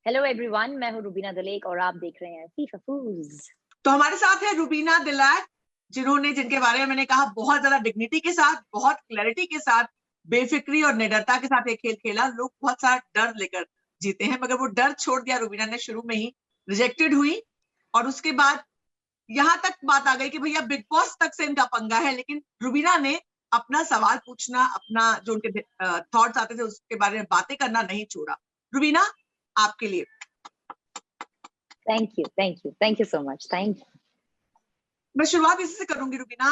Hello everyone, मैं हूँ रुबीना दलेक और आप देख रहे हैं फीफा फूज। तो हमारे साथ है रुबीना दिलैक, जिनके बारे में मैंने कहा बहुत ज्यादा डिग्निटी के साथ, बहुत क्लैरिटी के साथ, बेफिक्री और निडरता के साथ एक खेल खेला। लोग बहुत सारा डर लेकर जीते हैं, मगर वो डर छोड़ दिया रुबीना ने। शुरू में ही रिजेक्टेड हुई और उसके बाद यहाँ तक बात आ गई कि भैया बिग बॉस तक से इनका पंगा है, लेकिन रुबीना ने अपना सवाल पूछना, अपना जो उनके थॉट्स आते थे उसके बारे में बातें करना नहीं छोड़ा। रुबीना, आपके लिए। Thank you so much. Thank you. मैं शुरुआत इसी से करूंगी रुबीना।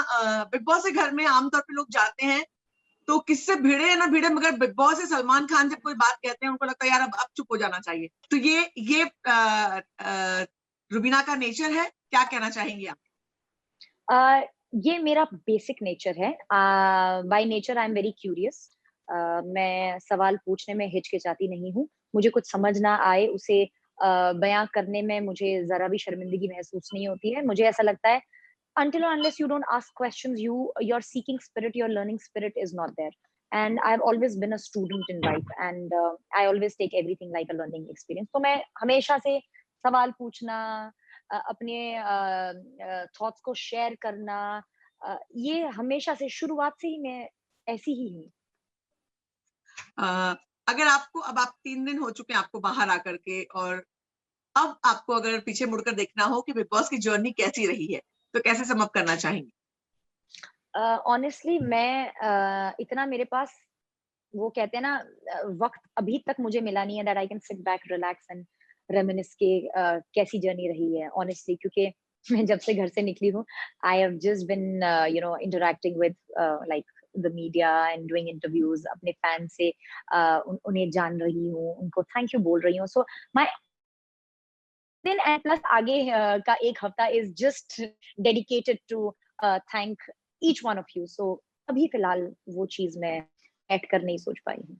बिग बॉस के घर में आमतौर पे लोग जाते हैं तो किससे भिड़े या ना भिड़े, मगर बिग बॉस से सलमान खान जब कोई बात कहते हैं उनको लगता है यार अब चुप हो जाना चाहिए। तो ये रुबीना का नेचर है, क्या कहना चाहेंगे आप? ये मेरा बेसिक नेचर है। By nature I am very curious. मैं सवाल पूछने में हिचकिचाती नहीं हूँ। मुझे कुछ समझ ना आए उसे बयां करने में मुझे जरा भी शर्मिंदगी महसूस नहीं होती है। मुझे ऐसा लगता है until or unless you don't ask questions, your seeking spirit, your learning spirit is not there. And I've always been a student in life, and I always take everything like a learning experience. तो मैं हमेशा से सवाल पूछना, अपने thoughts को share करना, ये हमेशा से शुरुआत से ही मैं ऐसी ही हूँ। अगर आपको अब आप 3 दिन हो चुके हैं आपको बाहर आकर के, और अब आपको अगर पीछे मुड़कर देखना हो कि बिग बॉस की जर्नी कैसी रही है, तो कैसे सम अप करना चाहेंगे? ऑनेस्टली मैं इतना मेरे पास वो कहते हैं ना वक़्त अभी तक मुझे मिला नहीं है that I can sit back, relax and reminisce के कैसी जर्नी रही है ऑनेस्टली, क्योंकि मैं जब से घर से निकली हूँ, I have just been interacting with like the media and doing interviews. अपने फैन से उन्हें जान रही हूँ, उनको थैंक यू बोल रही हूँ। सो माय दिन एंड प्लस आगे का 1 हफ्ता is just dedicated to thank each one of you. So अभी फिलहाल वो चीज़ मैं ऐड कर नहीं सोच पाई हूँ।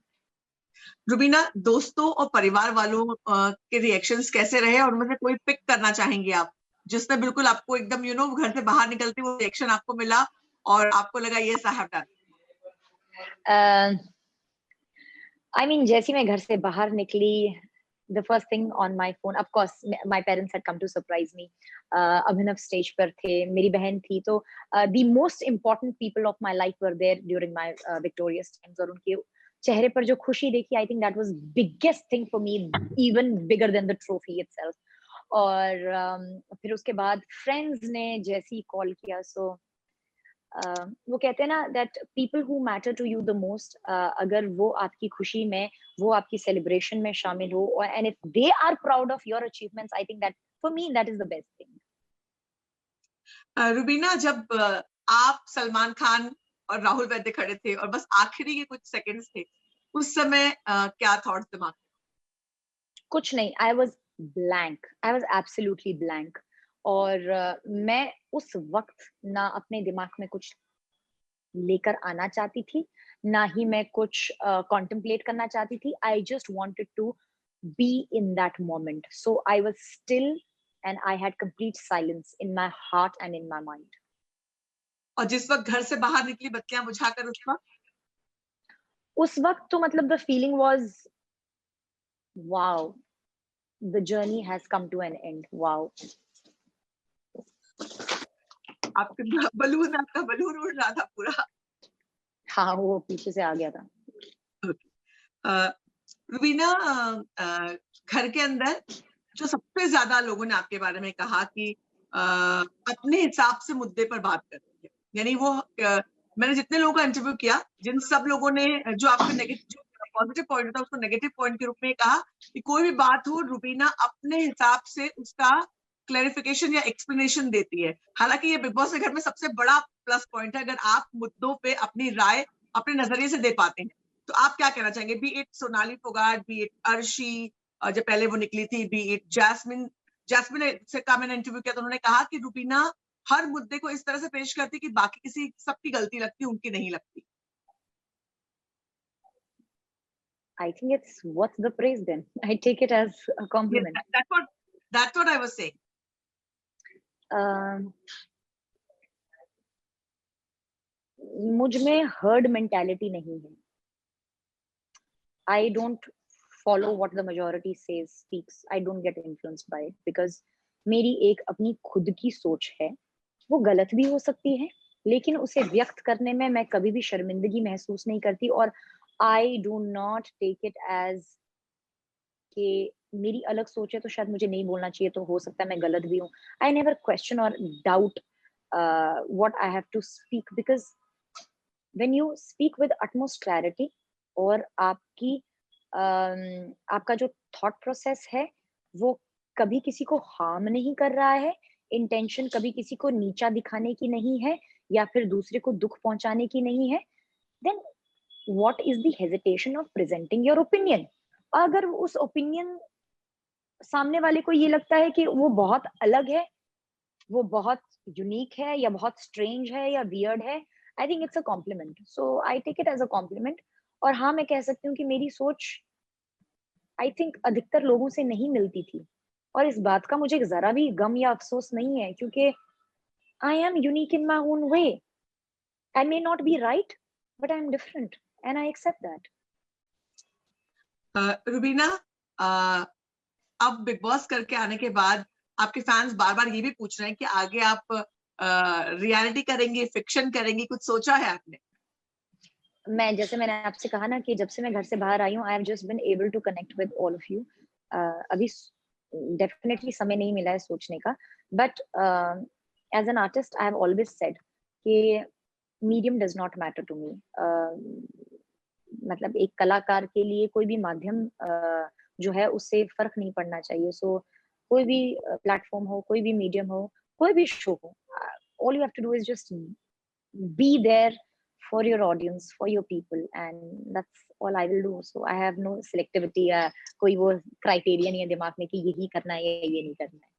रुबीना, दोस्तों और परिवार वालों के रिएक्शंस कैसे रहे, और उनमें से कोई पिक करना चाहेंगे आप, जिसने बिल्कुल आपको एकदम घर से बाहर निकलते वो रिएक्शन आपको मिला और आपको लगा ये साहब डन? आई मीन जैसे ही मैं घर से बाहर निकली, the first thing on my phone, of course my parents had come to surprise me. Abhinav stage पर थे, मेरी बहन थी, तो the most important people of my life were there during my victorious times, और उनके चेहरे पर जो खुशी देखी, I think that was biggest thing for me, even bigger than the trophy itself. और फिर उसके बाद फ्रेंड्स ने जैसे ही कॉल किया, सो वो कहते हैं ना that people who matter to you the most, अगर वो आपकी खुशी में, वो आपकी सेलिब्रेशन में शामिल हो, and if they are proud of your achievements, I think that for me that is the best thing. Rubina, जब आप, सलमान खान और राहुल वैद्य खड़े थे और बस आखिरी के कुछ सेकंड्स थे, उस समय क्या थॉट्स दिमाग में? कुछ नहीं, I was blank, I was absolutely blank. और मैं उस वक्त ना अपने दिमाग में कुछ लेकर आना चाहती थी, ना ही मैं कुछ कॉन्टेम्पलेट करना चाहती थी। I just wanted to be in that moment, so I was still and I had complete silence in my heart and in my mind. और जिस वक्त घर से बाहर निकली बत्तियां बुझाकर, उस वक्त तो मतलब the feeling was wow, the journey has come to an end, wow. आपका बलून उड़ रहा था पूरा। हाँ, वो पीछे से आ गया था। रुबीना, घर के अंदर जो सबसे ज्यादा लोगों ने आपके बारे में कहा कि अपने हिसाब से मुद्दे पर बात कर रही है, यानी वो मैंने जितने लोगों का इंटरव्यू किया, जिन सब लोगों ने जो आपके नेगेटिव, पॉजिटिव पॉइंट था उसको नेगेटिव पॉइंट के रूप में कहा कि कोई भी बात हो, रुबीना अपने हिसाब से उसका क्लैरिफिकेशन या एक्सप्लेनेशन देती है। हालांकि ये बिग बॉस के घर में सबसे बड़ा प्लस पॉइंट है, अगर आप मुद्दों पे अपनी राय अपने नजरिए से दे पाते हैं। तो आप क्या कहना चाहेंगे? B it Sonali Phogat, B it Arshi जब पहले वो निकली थी, बी इट जैस्मिन जैस्मिन से का मैंने इंटरव्यू किया तो उन्होंने कहा कि रुबीना हर मुद्दे को इस तरह से पेश करती कि बाकी किसी सबकी गलती लगती, उनकी नहीं लगती। I think it's worth the praise then. I take it as a Yes, compliment. that's what I was saying. मुझ में हर्ड मेंटालिटी नहीं है। I don't follow what the majority says, speaks. I don't get influenced by it because मेरी एक अपनी खुद की सोच है, वो गलत भी हो सकती है, लेकिन उसे व्यक्त करने में मैं कभी भी शर्मिंदगी महसूस नहीं करती और I do not take it as कि मेरी अलग सोच है तो शायद मुझे नहीं बोलना चाहिए, तो हो सकता है मैं गलत भी हूँ। I never question or doubt what I have to speak because when you speak with utmost clarity और आपका जो थॉट प्रोसेस है वो कभी किसी को हार्म नहीं कर रहा है, इंटेंशन कभी किसी को नीचा दिखाने की नहीं है या फिर दूसरे को दुख पहुंचाने की नहीं है, then what is the hesitation of presenting your opinion. अगर उस ओपिनियन सामने वाले को ये लगता है कि वो बहुत अलग है, वो बहुत यूनिक है या बहुत स्ट्रेंज है या वियर्ड है, I think it's a compliment, so I take it as a compliment. और हाँ, मैं कह सकती हूँ कि मेरी सोच आई थिंक अधिकतर लोगों से नहीं मिलती थी और इस बात का मुझे जरा भी गम या अफसोस नहीं है क्योंकि I am unique in my own way. I may not be right but I am different and I accept that. Rubina, अब बिग बॉस करके आने के बाद आपके फैंस बार बार ये भी पूछ रहे हैं कि आगे आप रियलिटी करेंगे, फिक्शन करेंगे, कुछ सोचा है आपने? मैं जैसे मैंने आपसे कहा ना कि जब से मैं घर से बाहर आई हूँ I have just been able to connect with all of you. अभी डेफिनेटली समय नहीं मिला है सोचने का, but as an artist I have always said कि medium does not matter to me. मतलब एक कलाकार के लिए कोई भी माध्यम जो है उससे फर्क नहीं पड़ना चाहिए। सो कोई भी प्लेटफॉर्म हो, कोई भी मीडियम हो, कोई भी शो हो, all you have to do is just be there for your audience, for your people, and that's all I will do. So I have no selectivity या कोई वो criteria नहीं है दिमाग में कि यही करना है या ये नहीं करना है।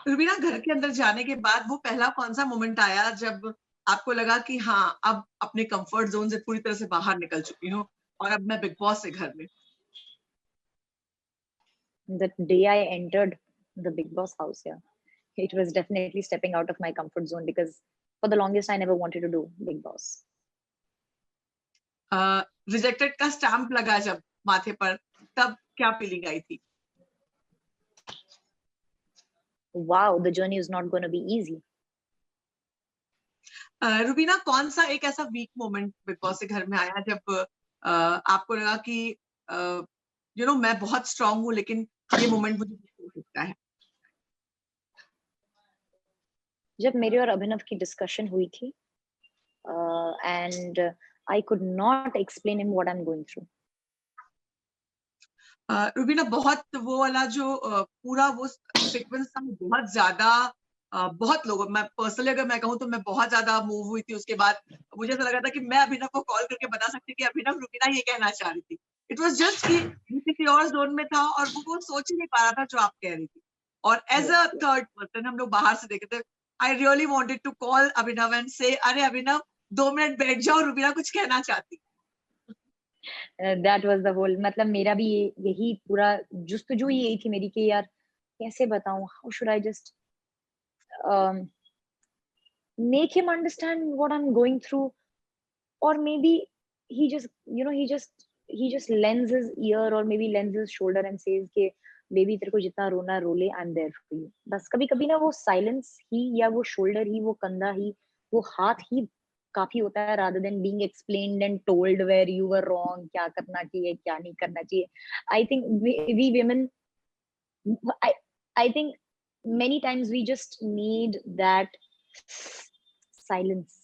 रुबीना, घर के अंदर जाने के बाद वो पहला कौन सा मोमेंट आया जब आपको लगा कि हाँ, अब अपने कंफर्ट जोन से पूरी तरह से बाहर निकल चुकी हूँ और अब मैं बिग बॉस से घर में? The day I entered the Big Boss house, yeah, it was definitely stepping out of my comfort zone because for the longest I never wanted to do Big Boss. Rejected का stamp लगा जब माथे पर, तब क्या feeling आई थी? Wow, the journey is not going to be easy. Rubina, कौन सा एक ऐसा वीक मोमेंट बिग बॉस से घर में आया जब आपको लगा कि मैं बहुत स्ट्रांग हूँ लेकिन ये मोमेंट मुझे हो सकता है? जब मेरे और अभिनव की डिस्कशन हुई थी and I could not explain him what I'm going through. Rubina, बहुत वो वाला जो पूरा वो सीक्वेंस था, बहुत ज्यादा बहुत लोगों, मैं पर्सनली अगर मैं कहूँ तो मैं बहुत ज्यादा मूव हुई थी। उसके बाद मुझे ऐसा लगा था कि मैं अभिनव को कॉल करके बता सकती कि अभिनव, रुबीना ये कहना चाह रही थी। इट वाज जस्ट कि वो किसी और जोन में था और वो सोच ही नहीं पा रहा था जो आप कह रही थी। और एज अ थर्ड पर्सन हम लोग बाहर से देखे थे। I really wanted to call Abhinav and say, अरे अभिनव 2 मिनट बैठ जाओ, रुबीना कुछ कहना चाहती। दैट वाज द होल, मतलब मेरा भी यही पूरा जुस्तजू ही यही थी मेरी कि यार कैसे बताऊं, how should I just make him understand what I'm going through, or maybe he just he just lends his ear or maybe lends his shoulder and says कि बेबी तेरे को जितना रोना रो ले, I am there for you. बस कभी कभी ना वो साइलेंस ही या वो शोल्डर ही, वो कंधा ही, वो हाथ ही काफी होता है rather than being explained and told where you were wrong, क्या करना चाहिए क्या नहीं करना चाहिए। I think we women, I I think many times we just need that silence,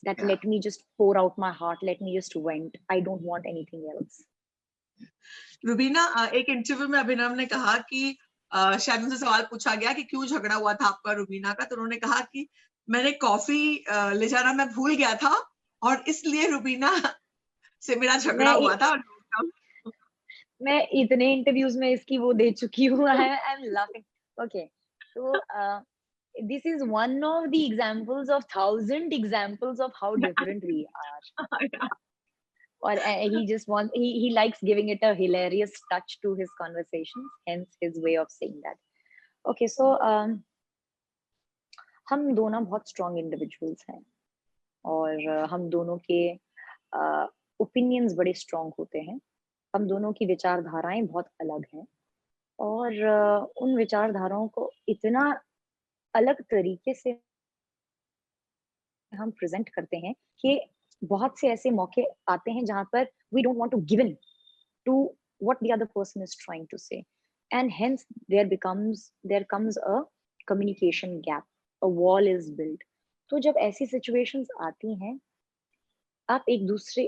that Yeah. let me just pour out my heart, let me just vent, I don't want anything else. Rubina, एक interview में अभिनव ने कहा कि शायद उनसे सवाल पूछा गया कि क्यों झगड़ा हुआ था आपका रुबीना का, तो उन्होंने कहा कि मैंने कॉफी ले जाना मैं भूल गया था और इसलिए रुबीना से मेरा झगड़ा मैं हुआ था। मैं इतने इंटरव्यूज में इसकी वो दे चुकी हूँ। I am laughing. ओके, तो this is one of the examples of thousand examples of how different we are. Or he just wants, he likes giving it a hilarious touch to his conversations, hence his way of saying that. Okay, so हम दोनों बहुत strong individuals हैं और हम दोनों के opinions बड़े strong होते हैं हम दोनों की विचारधाराएँ बहुत अलग हैं और उन विचारधाराओं को इतना अलग तरीके से हम प्रेज़ेंट करते हैं कि बहुत से ऐसे मौके आते हैं जहाँ पर we don't want to give in to what the other person is trying to say, and hence there comes a communication gap, a wall is built. तो जब ऐसी situations आती हैं, आप एक दूसरे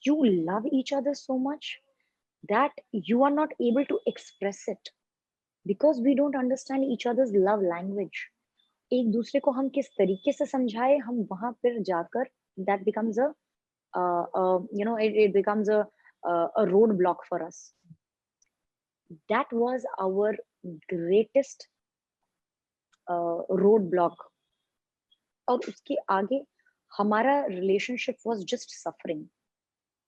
you love each other so much that you are not able to express it because we don't understand each other's love language. एक दूसरे को हम किस तरीके से समझाए, हम वहां पर जाकर that becomes it becomes a roadblock for us. That was our greatest roadblock. और उसके आगे हमारा relationship was just suffering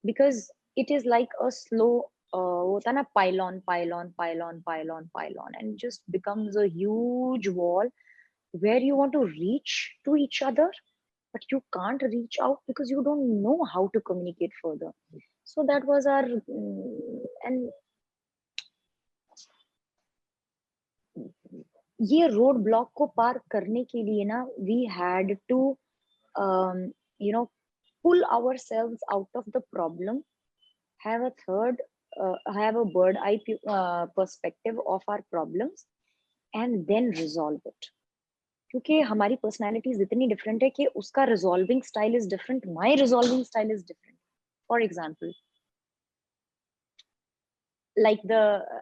because it is like a slow होता है ना pile on and just becomes a huge wall where you want to reach to each other but you can't reach out because you don't know how to communicate further. So that was our and ये road block को पार करने के लिए ना we had to you know pull ourselves out of the problem, have a third have a bird eye perspective of our problems and then resolve it. क्योंकि हमारी personalities इतनी डिफरेंट है कि उसका resolving style is different, my resolving style is different. For example like the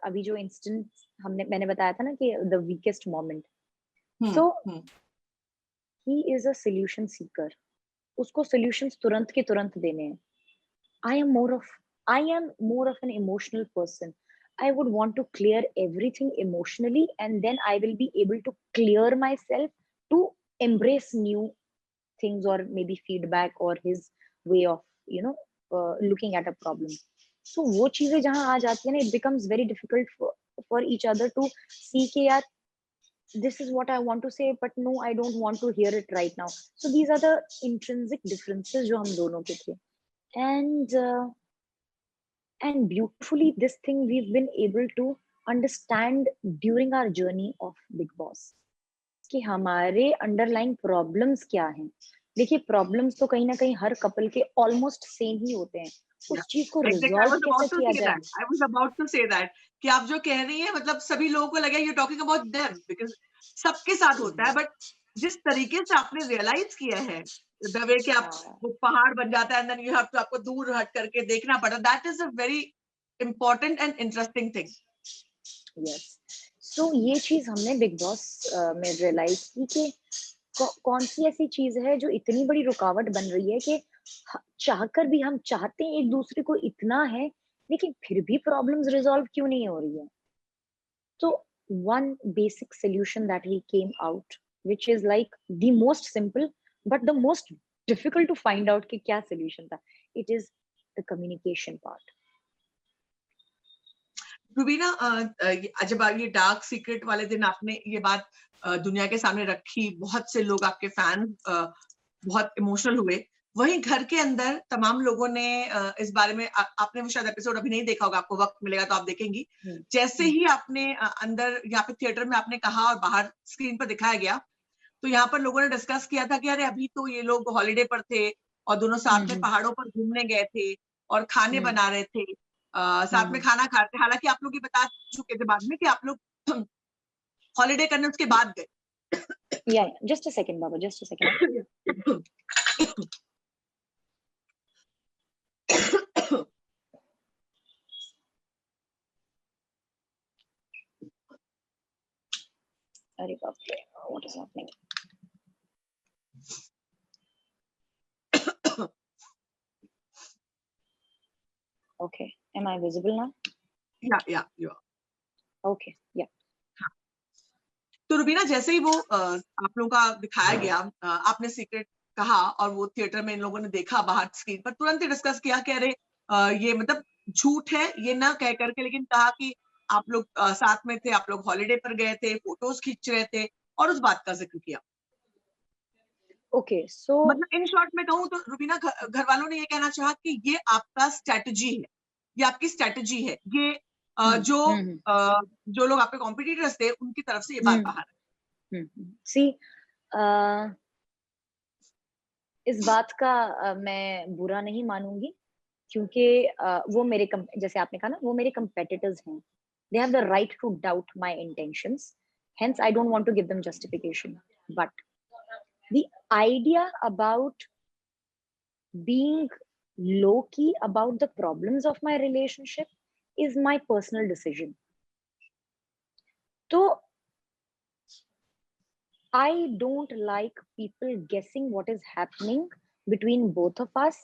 अभी जो instance मैंने बताया था ना कि the weakest moment, so he is a solution Sikar. उसको सॉल्यूशंस तुरंत के तुरंत देने हैं. I am more of an emotional person. I would want to clear everything emotionally and then I will be able to clear myself to embrace new things or maybe feedback or his way of looking at a problem. So वो चीजें जहाँ आ जाती है ना, it becomes very difficult for each other to see कि यार this is what I want to say but no I don't want to hear it right now. So these are the intrinsic differences जो हम दोनों के थे. And beautifully this thing we've been able to understand during our journey of Big Boss कि हमारे underline problems क्या हैं. देखिए प्रॉब्लम्स तो कहीं ना कहीं हर कपल के ऑलमोस्ट सेम ही होते हैं. उस चीज को रिजॉल्व कैसे किया जाए. I was about to say that कि आप जो कह रही हैं मतलब सभी लोगों को लगे you're talking about them because सबके साथ होता है, बट जिस तरीके से आपने रियलाइज किया है द वे कि आप वो पहाड़ बन जाता है and then you have to आपको दूर हट करके देखना पड़ा, that is a very important and interesting thing. Yes. So ये चीज हमने बिग बॉस में रियलाइज की कि कौन सी ऐसी चीज है जो इतनी बड़ी रुकावट बन रही है कि चाहकर भी हम चाहते हैं एक दूसरे को इतना है लेकिन फिर भी प्रॉब्लम्स रिजॉल्व क्यों नहीं हो रही है. So one basic solution that we came out, which is like the most simple, but the most difficult to find out कि क्या solution था. It is the communication part. Rubina, जब ये डार्क सीक्रेट वाले दिन आपने ये बात दुनिया के सामने रखी, बहुत से लोग आपके फैन बहुत इमोशनल हुए. वहीं घर के अंदर तमाम लोगों ने इस बारे में आपने वो शायद एपिसोड अभी नहीं देखा होगा, आपको वक्त मिलेगा तो आप देखेंगी. जैसे ही आपने अंदर यहाँ पे थिएटर में आपने कहा और बाहर स्क्रीन पर दिखाया गया, तो यहाँ पर लोगों ने डिस्कस किया था कि अरे अभी तो ये लोग हॉलीडे पर थे और दोनों साथ में पहाड़ों पर घूमने गए थे और खाने बना रहे थे, साथ में खाना खाते. हालांकि आप लोग ये बता चुके थे बाद में कि आप लोग हॉलीडे करने उसके बाद गए. Yeah, just a second, Baba, just a second. अरे बाप रे, what is happening? Okay, am I visible now? Yeah, you are. Okay, yeah. तो रुबीना, जैसे ही वो आप लोगों का दिखाया गया, आपने सीक्रेट कहा और वो थिएटर में इन लोगों ने देखा बाहर स्क्रीन पर, तुरंत ही डिस्कस किया कि अरे ये मतलब झूठ है ये ना कह करके, लेकिन कहा कि आप लोग साथ में थे, आप लोग हॉलीडे पर गए थे, फोटोज खींच रहे थे और उस बात का जिक्र किया. Okay, so मतलब इन शॉर्ट में कहूँ तो रुबीना, घर वालों ने ये कहना चाहा कि ये आपका स्ट्रेटजी है, ये आपकी स्ट्रेटजी है, ये जो लोग आपके कॉम्पिटिटर्स थे उनकी तरफ से ये बात बाहर है? सी इस बात का मैं बुरा नहीं मानूंगी, क्योंकि वो मेरे जैसे आपने कहा ना, वो मेरे कंपेटिटर्स हैं. They have the right to doubt my intentions. Hence, I don't want to give them justification. But the idea about being low key about the problems of my relationship is my personal decision. So I don't like people guessing what is happening between both of us.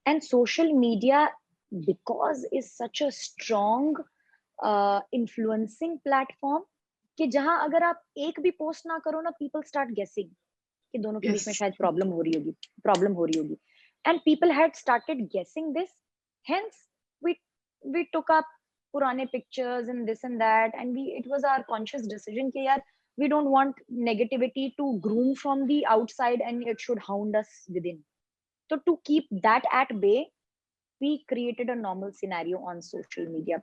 And social media, because is such a strong influencing platform, कि जहां अगर आप एक भी post ना करो ना, people start guessing कि दोनों के बीच में शायद प्रॉब्लम हो रही होगी. And people had started guessing this. Hence, we took up पुराने pictures and this and that, and it was our conscious decision कि यार, we don't want negativity to groom from the outside and it should hound us within. So to keep that at bay, we created a normal scenario on social media.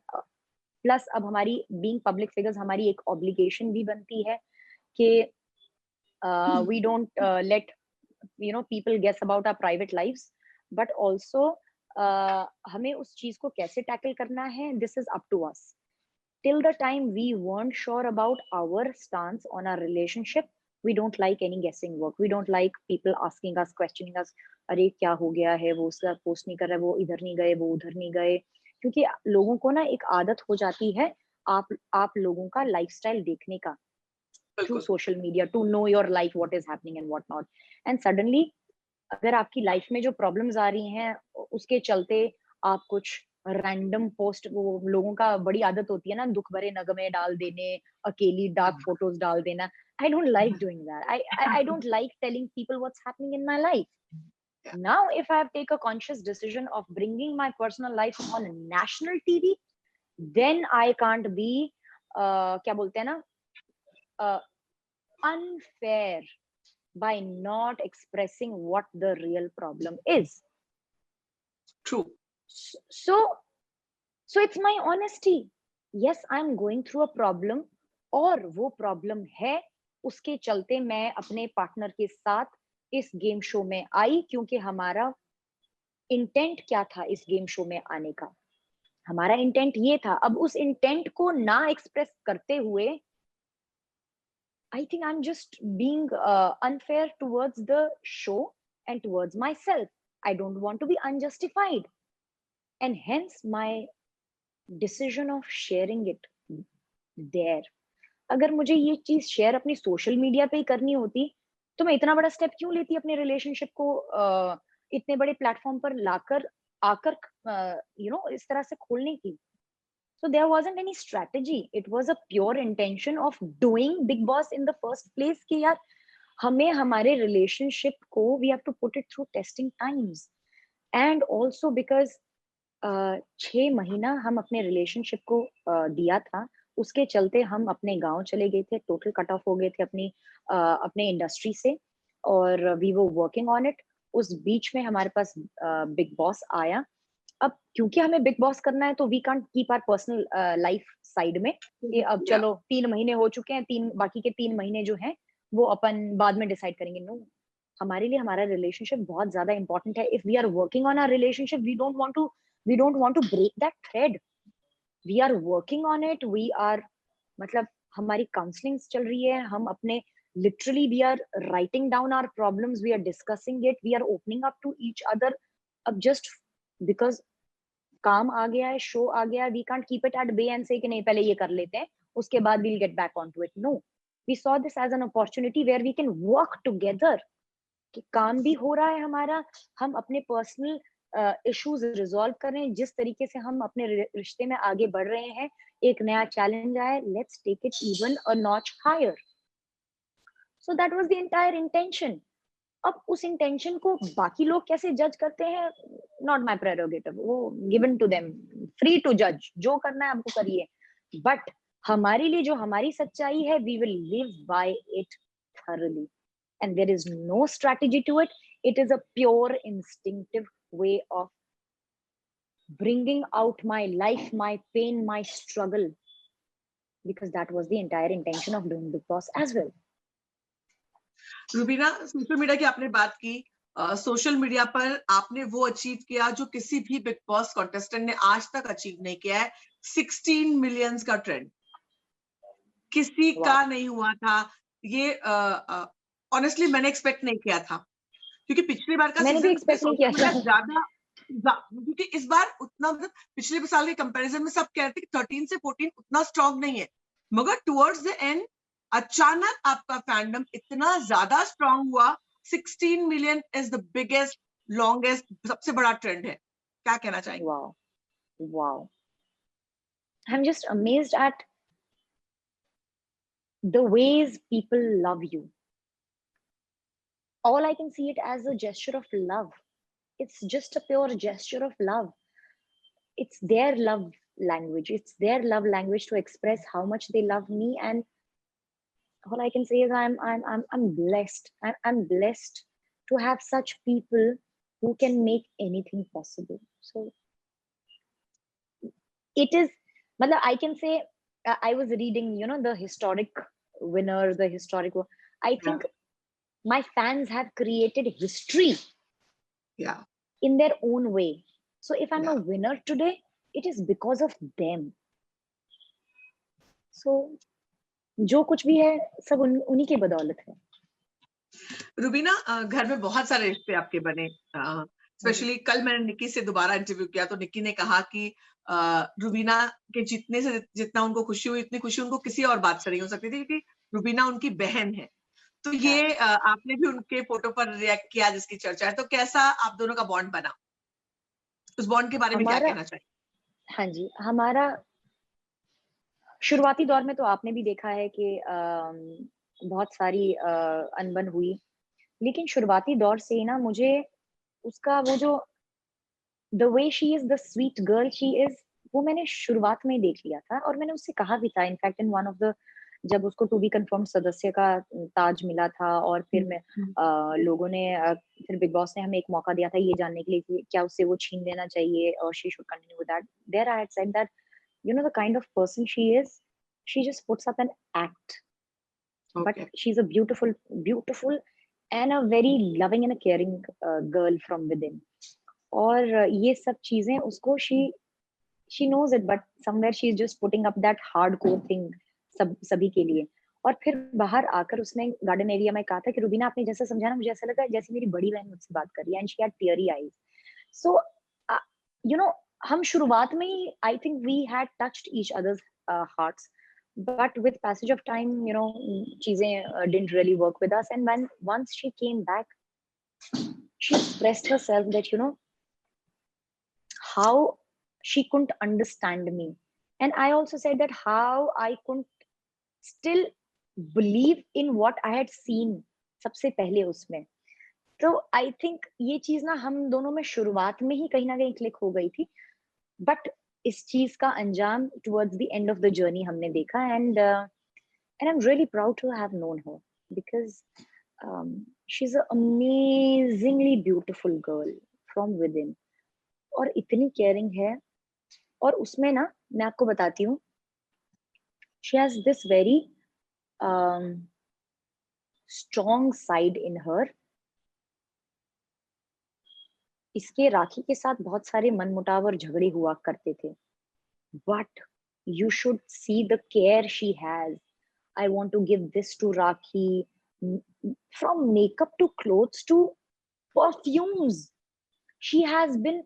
Plus अब हमारी being public figures, हमारी एक obligation भी बनती है कि we don't let people guess about our private lives, but also हमें उस चीज को कैसे टैकल करना है, this is up to us. Till the time we weren't sure about our stance on our relationship, we don't like any guessing work. We don't like people asking us, questioning us, अरे क्या हो गया है, वो उसका post नहीं कर रहा है, वो इधर नहीं गए, वो उधर नहीं गए. क्योंकि लोगों को ना एक आदत हो जाती है आप लोगों का लाइफस्टाइल देखने का through social media, to know your life, what is happening and what not. And suddenly अगर आपकी लाइफ में जो प्रॉब्लम्स आ रही हैं, उसके चलते आप कुछ रैंडम पोस्ट, वो लोगों का बड़ी आदत होती है ना, दुख भरे नगमे डाल देने, अकेली डार्क फोटोज डाल देना. I don't like doing that. I don't like telling people what's happening in my life. Now, if I have take a conscious decision of bringing my personal life on national TV, then I can't be क्या बोलते हैं ना, unfair by not expressing what the real problem is. True. So it's my honesty. Yes, I'm going through a problem, और वो problem है, उसके चलते मैं अपने पार्टनर के साथ इस गेम शो में आई, क्योंकि हमारा इंटेंट क्या था इस गेम शो में आने का. हमारा इंटेंट ये था. अब उस इंटेंट को ना एक्सप्रेस करते हुए, I think I'm just being unfair towards the show and towards myself. I don't want to be unjustified. And hence my decision of sharing it there. अगर मुझे ये चीज शेयर अपनी सोशल मीडिया पे ही करनी होती, तो मैं इतना बड़ा स्टेप क्यों लेती अपने रिलेशनशिप को इतने बड़े प्लेटफॉर्म पर लाकर आकर इस तरह से खोलने की. So there wasn't any strategy. It was a pure intention of doing Big Boss in the first place कि यार हमें हमारे relationship को we have to put it through testing times. And also because 6 महीना हम अपने relationship को दिया था, उसके चलते हम अपने गांव चले गए थे, टोटल कट ऑफ हो गए थे अपने इंडस्ट्री से, और we were working on it. उस बीच में हमारे पास बिग बॉस आया. अब क्योंकि हमें बिग बॉस करना है, तो we can't keep our personal life side में कि अब चलो 3 महीने हो चुके हैं, बाकी के 3 महीने जो हैं वो अपन बाद में डिसाइड करेंगे. नो, हमारे लिए हमारा रिलेशनशिप बहुत ज्यादा इंपॉर्टेंट है. If we are working on our relationship, we don't want to break that thread. We are working on it. We are मतलब हमारी काउंसलिंग चल रही है, हम अपने literally we are writing down our problems, we are discussing it, we are opening up to each other. अब just because काम आ गया है, शो आ गया है, we can't keep it at bay and से कि नहीं पहले ये कर लेते हैं, उसके बाद we'll get back on to it. No, we saw this as an opportunity where we can work together. कि काम भी हो रहा है हमारा, हम अपने पर्सनल इश्यूज रिजॉल्व कर रहे हैं, जिस तरीके से हम अपने रिश्ते में आगे बढ़ रहे हैं. एक नया चैलेंज आया, let's take it even a notch higher. So that was the entire intention. अब उस इंटेंशन को बाकी लोग कैसे जज करते हैं, नॉट माय प्रेरोगेटिव, वो given to them, free to जज, जो करना है आपको करिए. बट हमारे लिए जो हमारी सच्चाई है, we will live by it thoroughly, and there is no strategy to it. It is a pure instinctive way of bringing out my life, my pain, my struggle, because that was the entire intention of doing Big Boss as well. Rubina, social media की आपने बात की, social media पर आपने वो achieve किया जो किसी भी बिग बॉस कॉन्टेस्टेंट ने आज तक अचीव नहीं किया है, 16 मिलियंस का ट्रेंड किसी Wow. का नहीं हुआ था ये। ऑनेस्टली मैंने एक्सपेक्ट नहीं किया था, क्योंकि पिछली बार का मैंने भी सीजन एक्सपेक्ट नहीं सोशल किया मीडिया था। क्योंकि इस बार उतना, मतलब पिछले साल के कंपैरिजन में सब कह रहे थे कि 13 से 14 उतना स्ट्रांग नहीं है, मगर टुवर्ड्स द एंड अचानक आपका फैंडम इतना ज्यादा स्ट्रांग हुआ। 16 million is the biggest, longest, सबसे बड़ा ट्रेंड है। क्या कहना चाहेंगे? Wow. Wow. I'm just amazed at the ways people love you. All I can see it as a gesture of love. It's just a pure gesture of love. It's their love language. It's their love language to express how much they love me. And all I can say is I'm blessed. I'm blessed to have such people who can make anything possible. So it is, matlab, I can say, I was reading, the historic winners, the historic. I Yeah, think my fans have created history yeah, in their own way. So if I'm yeah. a winner today, it is because of them. So जो कुछ भी है सब उन्हीं की बदौलत है। रुबीना, घर में बहुत सारे रिश्ते आपके बने, स्पेशली कल मैंने निक्की से दोबारा इंटरव्यू किया तो निक्की ने कहा कि रुबीना के जीतने से जितना उनको खुशी हुई, इतनी खुशी उनको किसी और बात से नहीं हो सकती थी, क्योंकि रुबीना उनकी बहन है। तो ये आपने भी उनके फोटो पर रिएक्ट किया जिसकी चर्चा है, तो कैसा आप दोनों का बॉन्ड बना? उस बॉन्ड के बारे में क्या हमारा, कहना चाहिए? हाँ जी, हमारा शुरुआती दौर में तो आपने भी देखा है कि बहुत सारी अनबन हुई, लेकिन शुरुआती दौर से ही ना मुझे उसका वो जो the way she is the sweet girl she is, वो मैंने शुरुआत में ही देख लिया था और मैंने उससे कहा भी था। In fact in one of the, जब उसको टू बी कंफर्म सदस्य का ताज मिला था और फिर मैं लोगों ने फिर बिग बॉस ने हमें एक मौका दिया था ये जानने के लिए कि क्या उससे वो छीन लेना चाहिए और she should continue with that. There I had said that the kind of person she is, she just puts up an act, but okay, she's a beautiful and a very loving and a caring girl from within. और ये सब चीजें उसको she knows it, but somewhere she's just putting up that hardcore thing सभी के लिए। और फिर बाहर आकर उसने गार्डन एरिया में कहा था कि रुबीना आपने जैसे समझाना मुझे ऐसा लगा जैसे मेरी बड़ी बहन मुझसे बात कर रही है, and she had teary eyes. So you know हम शुरुआत में ही I think we had touched each others hearts, but with passage of time, चीजें didn't really work with us, and when once she came back, she expressed herself that how she couldn't understand me, and I also said that how I couldn't still believe in what I had seen सबसे पहले उसमें। तो I think ये चीज ना हम दोनों में शुरुआत में ही कहीं ना कहीं क्लिक हो गई थी, बट इस चीज का अंजाम towards the end of the journey हमने देखा, and I'm really proud to have known her because she's an amazingly beautiful girl from within और इतनी caring है। और उसमें ना मैं आपको बताती हूँ, she has this very um, strong side in her। इसके राखी के साथ बहुत सारे मनमुटाव और झगड़े हुआ करते थे, but you should see the care she has। I want to give this to Rakhi, from makeup to clothes to perfumes. She has been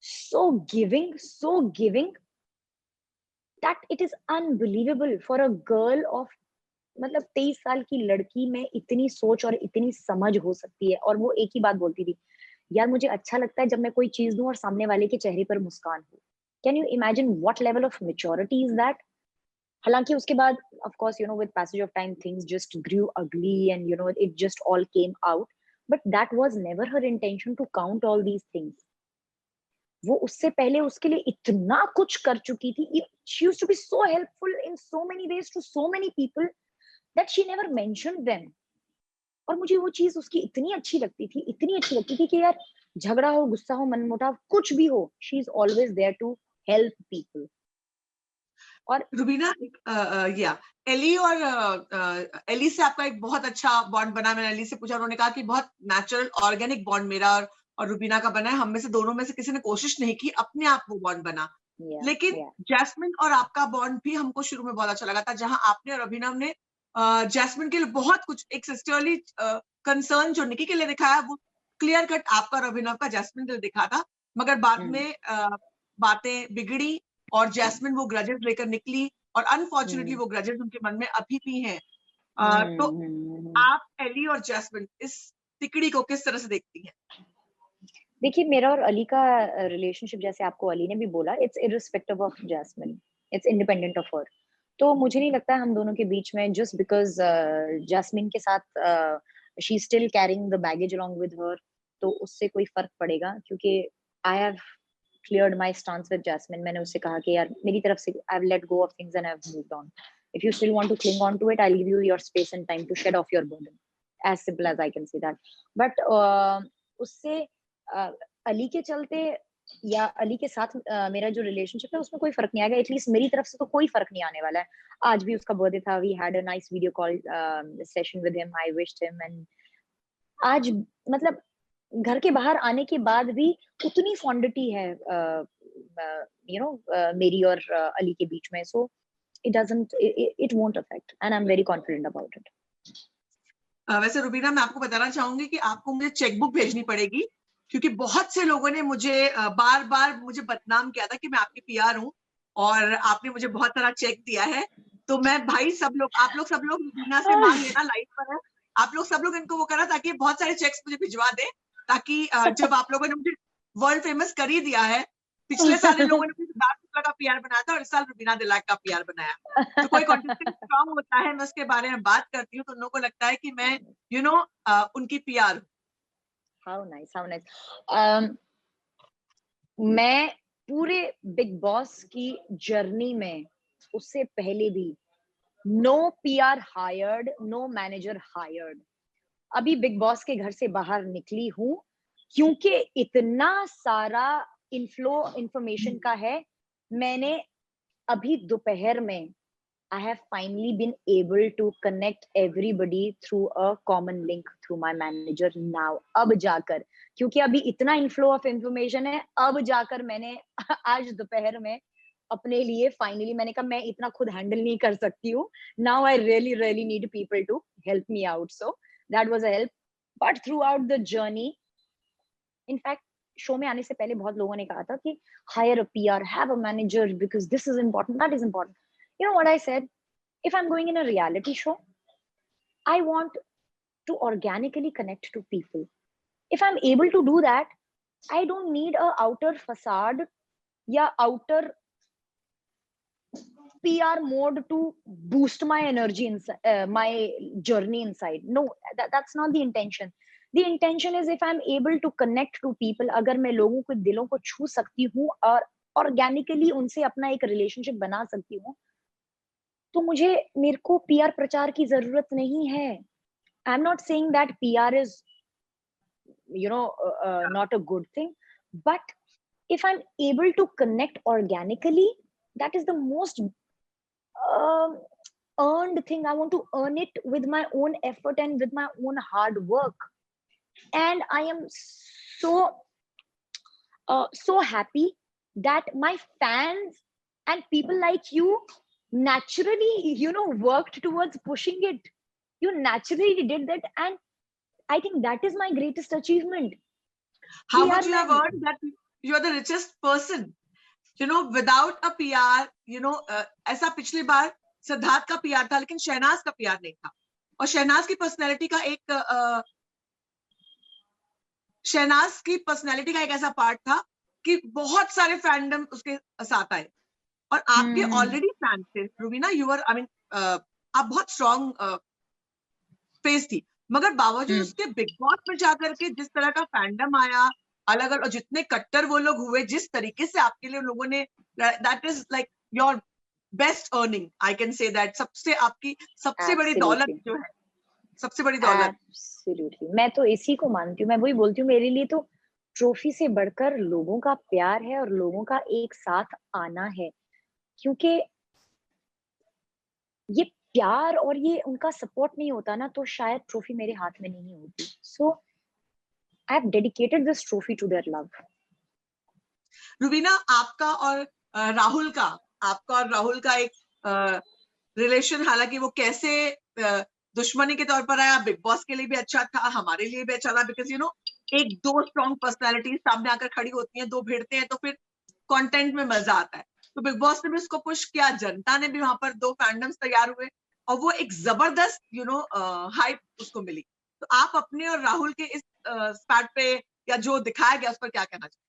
so giving that it is unbelievable for a girl of, मतलब 23 साल की लड़की में इतनी सोच और इतनी समझ हो सकती है। और वो एक ही बात बोलती थी, यार मुझे अच्छा लगता है जब मैं कोई चीज दूं और सामने वाले के चेहरे पर मुस्कान हो। Can you imagine what level of maturity is that? हालांकि उसके बाद of course with passage of time things just grew ugly and it just all came out, but that was never her intention to count all these things। वो उससे पहले उसके लिए इतना कुछ कर चुकी थी। she used to be so helpful in so many ways to so many people that she never mentioned them। और मुझे वो चीज उसकी इतनी अच्छी लगती थी कि यार झगड़ा हो, गुस्सा हो, मनमुटाव कुछ भी हो, she is always there to help people. और रुबीना, या एली और एली से आपका एक बहुत अच्छा बॉन्ड बना। मैंने एली से पूछा, उन्होंने कहा कि बहुत नेचुरल ऑर्गेनिक बॉन्ड मेरा और रुबीना का बना है। हम में से दोनों में से किसी ने कोशिश नहीं की, अपने आप वो बॉन्ड बना। या लेकिन या जैस्मिन और आपका बॉन्ड भी हमको शुरू में बहुत अच्छा लगा था, जहां आपने और अभिनव ने जैस्मिन के लिए बहुत कुछ, एक सिस्टरली कंसर्न जो निकी के लिए दिखाया, वो क्लियर कट आपका और अभिनव का जैस्मिन के लिए दिखा था। मगर बाद हम्म में बातें बिगड़ी और जैस्मिन वो ग्रजेस लेकर निकली, और अनफॉर्चुनेटली हम्म वो ग्रजेस उनके मन में अभी भी हैं। तो हम्म हम्म। आप एली और जैस्मिन इस तिकड़ी को किस तरह से देखती हैं? देखिए, मेरा और अली का रिलेशनशिप, जैसे आपको अली ने भी बोला, it's irrespective of Jasmin, it's independent of her. तो मुझे नहीं लगता है हम दोनों के बीच में, जस्ट बिकॉज़ जैस्मिन के साथ she is still carrying the baggage along with her, तो उससे कोई फ़र्क पड़ेगा, क्योंकि I have cleared my stance with Jasmin. मैंने उससे कहा कि यार मेरी तरफ से I have let go of things and I have moved on. If you still want to cling on to it, I will give you your space and time to shed off your burden, as simple as I can say that. But उससे अ, अली के चलते या अली के साथ मेरा जो relationship है उसमें कोई फ़र्क नहीं आएगा, एटलीस्ट मेरी तरफ से तो कोई फ़र्क नहीं आने वाला है। आज भी उसका बर्थडे था, we had a nice video call session with him, I wished him, and आज मतलब घर के बाहर आने के बाद भी उतनी फॉन्डिटी है मेरी और अली के बीच में। So it won't affect and I am very confident about it. वैसे रुबीना, मैं आपको बताना चाहूंगी कि आपको मुझे चेकबुक भेजनी पड़ेगी, क्योंकि बहुत से लोगों ने मुझे बार बार मुझे बदनाम किया था कि मैं आपकी पीआर हूँ, और आपने मुझे बहुत सारा चेक दिया है। तो मैं भाई, आप लोग सब लोग रुबीना से मांग लेना, लाइव पर है, आप लोग सब लोग इनको वो करा ताकि बहुत सारे चेक्स मुझे भिजवा दे, ताकि जब आप लोगों ने मुझे वर्ल्ड फेमस कर ही दिया है। पिछले साल इन लोगों ने मुझे सिद्धार्थ शुक्ला का पीआर बनाया था, और इस साल रुबीना दिलाक का पीआर बनाया। तो कोई कॉन्टेस्टेंट स्ट्रांग होता है, मैं उसके बारे में बात करती हूँ, तो उन लोगों को लगता है कि मैं उनकी PR. How nice, how nice. मैं पूरे बिग बॉस की जर्नी में उससे पहले भी no PR hired, no manager hired. अभी बिग बॉस के घर से बाहर निकली हूँ, क्योंकि इतना सारा इन्फ्लो इंफॉर्मेशन का है। मैंने अभी दोपहर में I have finally been able to connect everybody through a common link through my manager now. अब जाकर, क्योंकि अभी इतना इनफ्लो ऑफ इंफॉर्मेशन है, अब जाकर मैंने आज दोपहर में अपने लिए फाइनली मैंने कहा मैं इतना खुद हैंडल नहीं कर सकती हूँ। Now I really really need people to help me out, so that was a help. But throughout the journey, in fact show में आने से पहले बहुत लोगों ने कहा था कि higher a PR, have a manager, because this is important, that is important. You know what I said? if I'm going in a reality show, I want to organically connect to people. If I'm able to do that, I don't need a outer facade या outer PR mode to boost my energy inside, my journey inside. No, that's not the intention. The intention is if I'm able to connect to people, अगर मैं लोगों के दिलों को छू सकती हूँ और organically उनसे अपना एक relationship बना सकती हूँ, तो मुझे मेरे को पीआर प्रचार की जरूरत नहीं है। I'm not saying that PR is, not a good thing, but if I'm able to connect organically, that is the most um, earned thing. I want to earn it with my own effort and with my own hard work. And I am so, so happy that my fans and people like you naturally, worked towards pushing it. You naturally did that, and I think that is my greatest achievement. How कि much यार you मैं have earned that you are the richest person, without a PR, ऐसा पिछली बार सिद्धार्थ का PR था, लेकिन शहनाज का PR नहीं था। और शहनाज की पर्सनैलिटी का एक ऐसा पार्ट था कि बहुत सारे फैंडम उसके साथ आए, और आपके ऑलरेडी फैन थे रुबीना, आप बहुत स्ट्रॉन्ग फेस थी, मगर बावजूद उसके बिग बॉस में जाकर के जिस तरह का फैंडम आया, अलग अलग, और जितने कट्टर वो लोग हुए, जिस तरीके से आपके लिए लोगों ने, that is like your best earning, I can say that, आपकी सबसे बड़ी दौलत Absolutely. जो है, सबसे बड़ी दौलत। Absolutely. मैं तो इसी को मानती हूँ, मैं वही बोलती हूँ, मेरे लिए तो ट्रॉफी से बढ़कर लोगों का प्यार है और लोगों का एक साथ आना है, क्योंकि ये प्यार और ये उनका सपोर्ट नहीं होता ना, तो शायद ट्रॉफी मेरे हाथ में नहीं होती। So I have dedicated this trophy to their love. Rubina, आपका और राहुल का एक रिलेशन, हालांकि वो कैसे दुश्मनी के तौर पर आया, बिग बॉस के लिए भी अच्छा था, हमारे लिए भी अच्छा था, बिकॉज एक दो स्ट्रॉन्ग पर्सनालिटीज सामने आकर खड़ी होती हैं, दो भिड़ते हैं, तो फिर कंटेंट में मजा आता है। तो बिग बॉस ने भी उसको पुश किया, जनता ने भी वहां पर दो फैंडम्स तैयार हुए और वो एक जबरदस्त हाइप उसको मिली। तो आप अपने और राहुल के इस स्पैट पे या जो दिखाया गया उस पर क्या कहना चाहिए?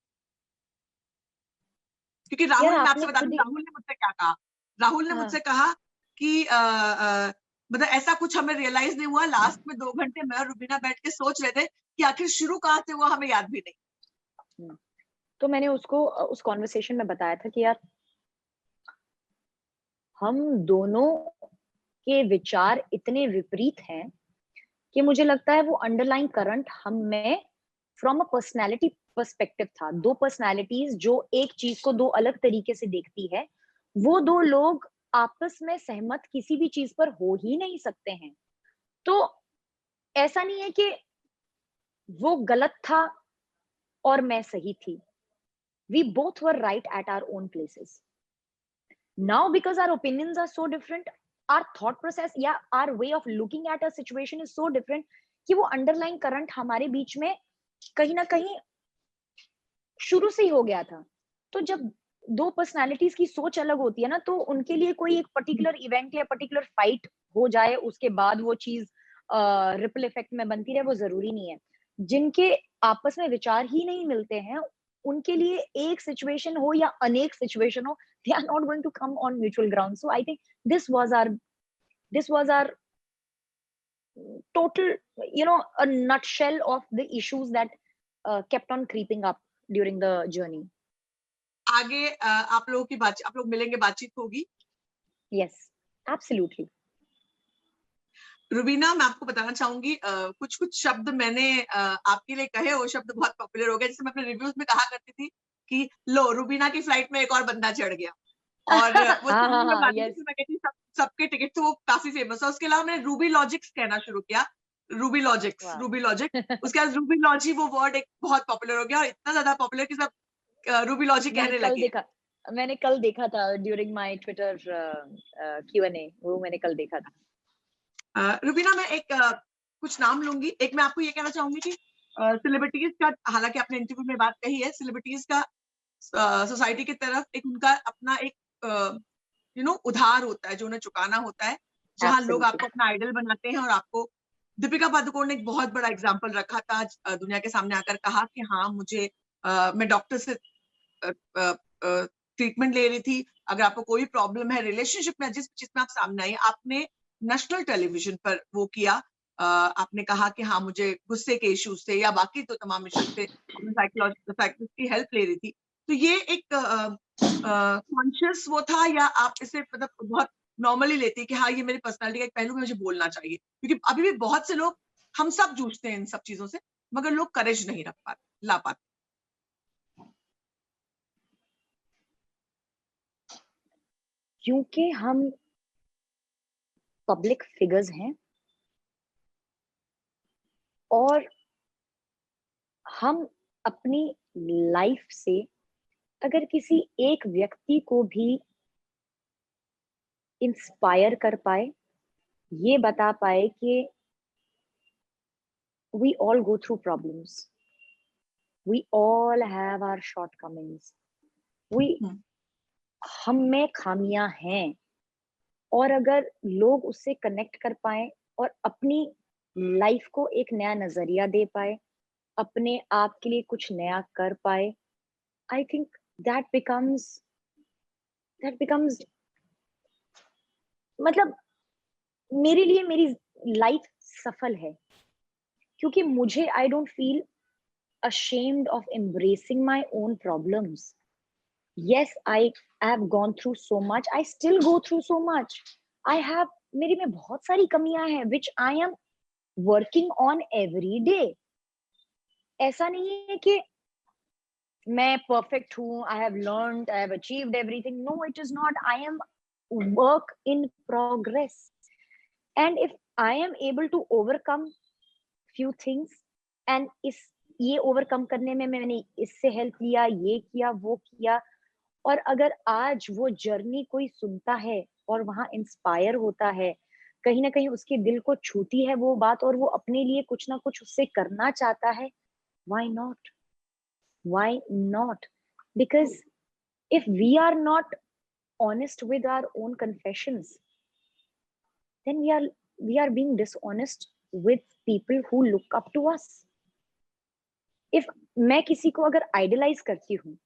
क्योंकि यार राहुल, मैं आपने आपसे बता खुद दूं, ही राहुल ने मुझसे क्या कहा। राहुल ने हाँ, मुझसे कहा कि मतलब ऐसा कुछ हमें रियलाइज नहीं हुआ, लास्ट में 2 घंटे मैं और रुबीना बैठ के सोच रहे थे कि आखिर शुरू कहाँ से हुआ, हमें याद भी नहीं। तो मैंने उसको उस कॉन्वर्सेशन में बताया था कि यार हम दोनों के विचार इतने विपरीत हैं कि मुझे लगता है वो अंडरलाइन करंट हम में फ्रॉम अ पर्सनैलिटी पर्सपेक्टिव था। दो पर्सनैलिटीज जो एक चीज को दो अलग तरीके से देखती है, वो दो लोग आपस में सहमत किसी भी चीज पर हो ही नहीं सकते हैं। तो ऐसा नहीं है कि वो गलत था और मैं सही थी। We both were right at our own places. Now, because our opinions are so different, our thought process या our way of looking at a situation is so different कि वो underlying current हमारे बीच में कहीं ना कहीं शुरू से ही हो गया था। तो जब दो पर्सनालिटीज की सोच अलग होती है ना, तो उनके लिए कोई एक पर्टिकुलर इवेंट या पर्टिकुलर फाइट हो जाए उसके बाद वो चीज रिपल इफेक्ट में बनती रहे, वो जरूरी नहीं है। जिनके आपस में विचार ही नहीं मिलते हैं, उनके लिए एक सिचुएशन हो या अनेक सिचुएशन हो, they are not going to come on mutual ground. So I think this was our this was our total, a nutshell of the issues that kept on creeping up during the journey. आगे आप लोग मिलेंगे, बातचीत होगी। Yes, absolutely. Rubina, मैं आपको बताना चाहूंगी, कुछ कुछ शब्द मैंने आपके लिए कहे, वो शब्द बहुत पॉपुलर हो गए। जैसे मैं अपने रिव्यूज में कहा करती थी कि लो, रुबीना की फ्लाइट में एक और बंदा चढ़ गया, और वो हाँ हाँ सुनने में हाँ, गाती yes. थी, मैं कहती सबके टिकट, तो वो काफी फेमस है। उसके अलावा मैंने रूबी लॉजिक्स कहना शुरू किया, Ruby logics, Wow. Ruby logic. उसके बाद रूबी लॉजी, वो वर्ड एक बहुत पॉपुलर हो गया, और इतना ज्यादा पॉपुलर कि सब रूबी लॉजी मैंने कहने कल लगे। देखा मैंने कल देखा था ड्यूरिंग माय ट्विटर Q&A, वो मैंने कल देखा था। रुबीना, मैं कुछ नाम लूंगी। एक मैं आपको ये कहना चाहूंगी कि सेलिब्रिटीज का, हालांकि आपने इंटरव्यू में बात कही है, सेलिब्रिटीज का सोसाइटी की तरफ एक उनका अपना एक उधार होता है जो उन्हें चुकाना होता है, जहां लोग Absolutely. आपको अपना आइडल बनाते हैं। और आपको दीपिका पादुकोण ने एक बहुत बड़ा एग्जाम्पल रखा था, दुनिया के सामने आकर कहा कि हाँ, मैं डॉक्टर से ट्रीटमेंट ले रही थी, अगर आपको कोई प्रॉब्लम है रिलेशनशिप में, जिस चीज में आप सामने आई, आपने नेशनल टेलीविजन पर वो किया। आपने कहा कि हाँ, मुझे गुस्से के इश्यूज थे या बाकी तो तमाम इश्यूज थे, साइकोलॉजिस्ट की हेल्प ले रही थी। तो ये एक कॉन्शियस वो था, या आप इसे मतलब बहुत नॉर्मली लेते हैं कि हाँ, ये मेरी पर्सनालिटी का एक पहलू है, मुझे बोलना चाहिए? क्योंकि अभी भी बहुत से लोग, हम सब जूझते हैं इन सब चीजों से, मगर लोग करेज नहीं ला पाते। क्योंकि हम पब्लिक फिगर्स हैं और हम अपनी लाइफ से अगर किसी एक व्यक्ति को भी इंस्पायर कर पाए, ये बता पाए कि we all go through problems, we all have our shortcomings, we हम में खामियां हैं, और अगर लोग उससे कनेक्ट कर पाए और अपनी लाइफ को एक नया नजरिया दे पाए, अपने आप के लिए कुछ नया कर पाए, आई think that becomes that becomes मतलब मेरे लिए मेरी लाइफ सफल है, क्योंकि मुझे I don't feel ashamed of embracing my own problems. Yes, I have gone through so much. I still go through so much. I have मेरी में बहुत सारी कमियां हैं which I am working on every day. ऐसा नहीं है कि मैं perfect हूँ, I have learned, I have achieved everything. No, it is not. I am work in progress. And if I am able to overcome few things and इस ये overcome करने में मैंने इससे हेल्प लिया, ये किया, वो किया, और अगर आज वो जर्नी कोई सुनता है और वहाँ इंस्पायर होता है, कहीं न कहीं उसके दिल को छूती है वो बात और वो अपने लिए कुछ ना कुछ उससे करना चाहता है, why not? Why not? Because if we are not honest with our own confessions, then we are being dishonest with people who look up to us. If मैं किसी को अगर idolize करती हूँ,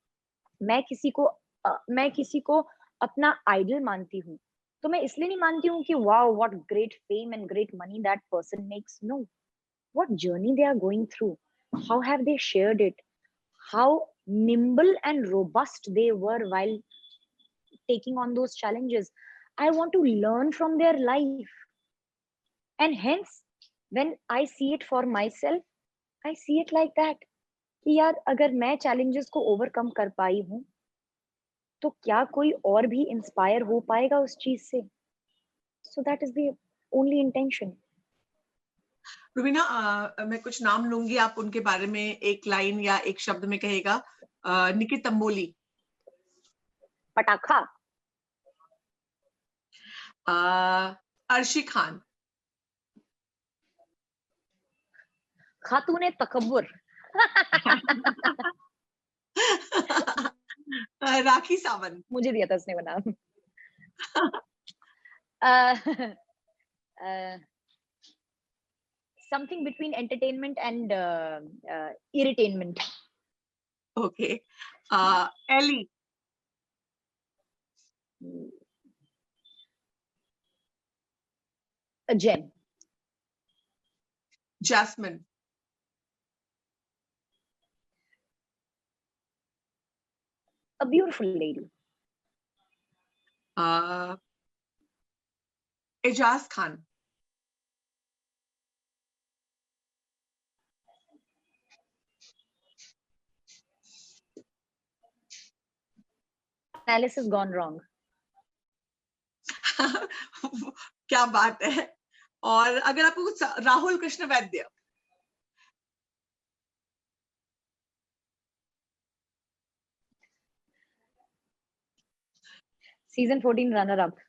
मैं किसी को अपना आइडल मानती हूँ, तो मैं इसलिए नहीं मानती हूँ कि wow, what great fame and great money that person makes. No, what journey they are going through, how have they shared it, how nimble and robust they were while taking on those challenges. I want to learn from their life. And hence, when I see it for myself, I see it like that. कि यार अगर मैं challenges को overcome कर पाई हूँ, तो क्या कोई और भी inspire हो पाएगा उस चीज से? So that is the only intention. Rubina, मैं कुछ नाम लूंगी, आप उनके बारे में एक लाइन या एक शब्द में कहेगा। निकी तंबोली, पटाखा, अर्शी खान, खातूने तकब्बुर, राखी सावंत, मुझे दिया था उसने वो नाम। Uh, uh, something between entertainment and irritainment. Okay, Aly, A gem, Jasmin, a beautiful lady. Eijaz Khan, Analysis gone wrong. क्या बात है। और अगर आपको कुछ, राहुल कृष्ण वैद्य, Season 14 runner-up.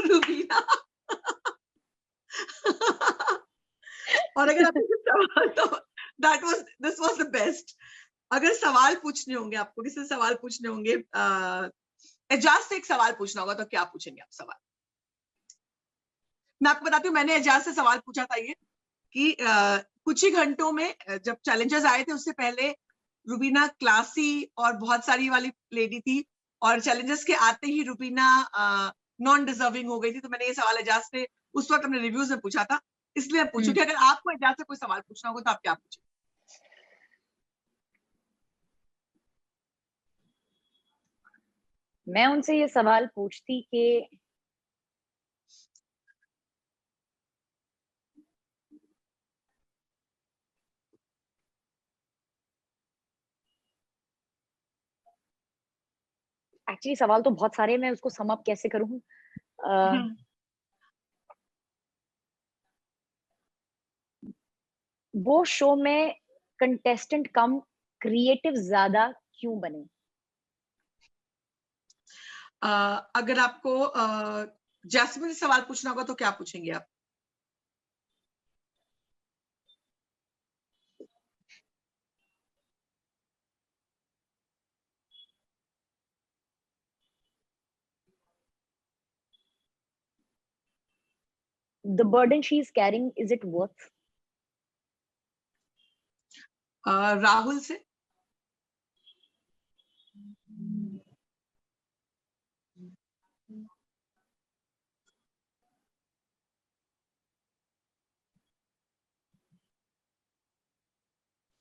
रुबीना। और अगर आपको कुछ सवाल, तो दिस वाज द बेस्ट। अगर सवाल पूछने होंगे आपको, किसी से सवाल पूछने होंगे, एजाज से एक सवाल पूछना होगा, तो क्या पूछेंगे आप सवाल? मैं आपको बताती हूँ, मैंने एजाज से सवाल पूछा था ये कि कुछ ही घंटों में, जब चैलेंजर्स आए थे उससे पहले रुबीना क्लासी और बहुत सारी वाली लेडी थी, और चैलेंजर्स के आते ही रुबीना नॉन डिजर्विंग हो गई थी। तो मैंने ये सवाल एजाज से उस वक्त अपने रिव्यूज में पूछा था, इसलिए मैं पूछूं कि अगर आपको एजाज से कोई सवाल पूछना होगा तो आप क्या पूछेंगे? मैं उनसे ये सवाल पूछती कि एक्चुअली सवाल तो बहुत सारे हैं, मैं उसको सम अप कैसे करूं? वो शो में कंटेस्टेंट कम क्रिएटिव ज्यादा क्यों बने? अगर आपको जैस्मिन से सवाल पूछना होगा तो क्या पूछेंगे आप? The burden she is carrying, is it worth? Rahul से?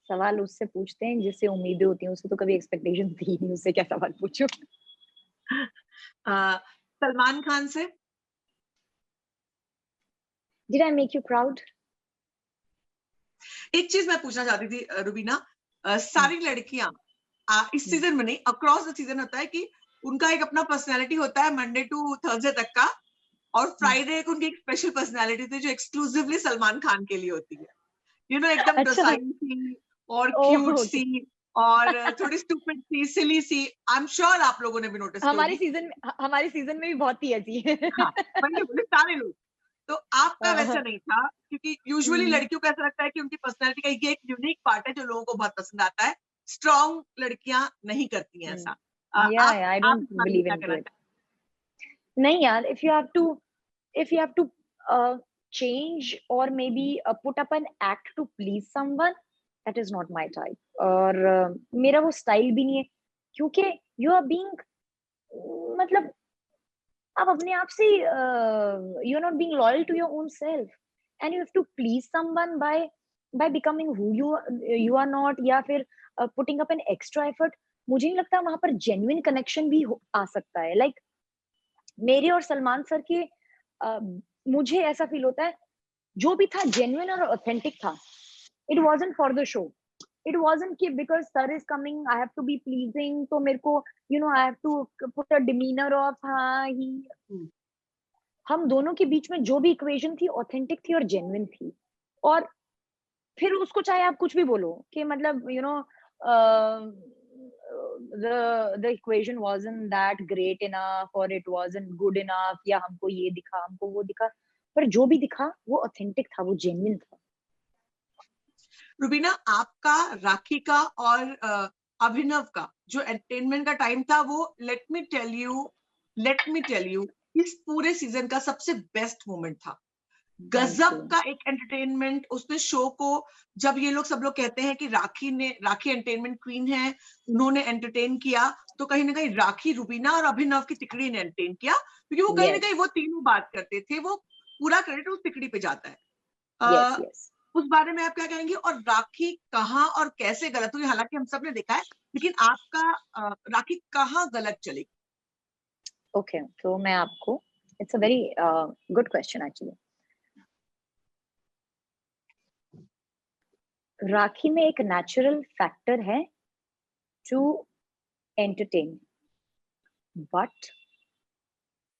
सवाल उससे पूछते हैं जिससे उम्मीदें होती हैं, उससे तो कभी एक्सपेक्टेशन थी नहीं, उससे क्या सवाल पूछूं? सलमान खान से? Did I make you proud? एक चीज मैं पूछना चाहती थी रुबीना, सारी लड़कियां इस सीजन में नहीं, अक्रॉस द सीजन होता है कि उनका एक अपना पर्सनैलिटी होता है मंडे टू थर्सडे तक का, और फ्राइडे को उनकी एक स्पेशल पर्सनैलिटी थी जो एक्सक्लूसिवली सलमान खान के लिए होती है, एकदम अच्छा। डोसाइल सी और ओह, क्यूट ओके। सी और थोड़ी स्टूपिड सी, सिली सी। आई एम श्योर आप लोगों ने भी नोटिस की होगी। हमारे सीजन में भी बहुत ही ऐसी है। हाँ, वही बोले सारे लोग। तो आपका वैसा नहीं था, क्योंकि यूजुअली हम्म, लड़कियों को ऐसा लगता है कि उनकी पर्सनैलिटी का ये एक यूनिक पार्ट है जो लोगों को बहुत पसंद आता है। स्ट्रॉन्ग लड़कियां नहीं करती हैं ऐसा। या आई आप डोंट इस बारे में बिलीव क्या इनटू कहना इट। चाहते नहीं यार, if you have to change or maybe put up an act to please someone, that is not my type. और मेरा वो स्टाइल भी नहीं है, क्योंकि you are being, मतलब आप अपने आप से you are not being loyal to your own self, and you have to please someone by becoming who you are not, या फिर putting up an extra effort. मुझे नहीं लगता वहां पर genuine connection भी आ सकता है। Like मेरे और सलमान सर के मुझे ऐसा फील होता है, जो भी था जेन्युइन और ऑथेंटिक था। It wasn't for the show, it wasn't कि because sir is coming I have to be pleasing, तो मेरे को I have to put a demeanour of हाँ ही। हैं? हम दोनों के बीच में जो भी इक्वेशन थी ऑथेंटिक थी और जेन्युइन थी। और फिर उसको चाहे आप कुछ भी बोलो कि मतलब the equation wasn't that great enough or it wasn't good enough, या हमको ये दिखा हमको वो दिखा, पर जो भी दिखा वो ऑथेंटिक था, वो जेन्युइन था। रुबीना, आपका, राखी का और अभिनव का जो एंटरटेनमेंट का टाइम था, वो लेट मी टेल यू इस पूरे सीजन का सबसे बेस्ट मोमेंट था। गजब का एक एंटरटेनमेंट उसने शो को। जब ये लोग सब लोग कहते हैं कि राखी एंटरटेनमेंट क्वीन है, उन्होंने एंटरटेन किया, तो कहीं ना कहीं राखी, रुबीना और अभिनव की तिकड़ी ने एंटरटेन किया, क्योंकि वो कहीं ना कहीं वो तीनों बात करते थे, वो पूरा क्रेडिट उस तिकड़ी पे जाता है। Yes yes. उस बारे में आप क्या कहेंगे? और राखी कहाँ और कैसे गलत हुई? हालांकि हम सब ने देखा है, लेकिन आपका राखी कहाँ गलत चली? ओके, तो मैं आपको, it's a very good question actually. Rakhi में एक नेचुरल फैक्टर है टू एंटरटेन, बट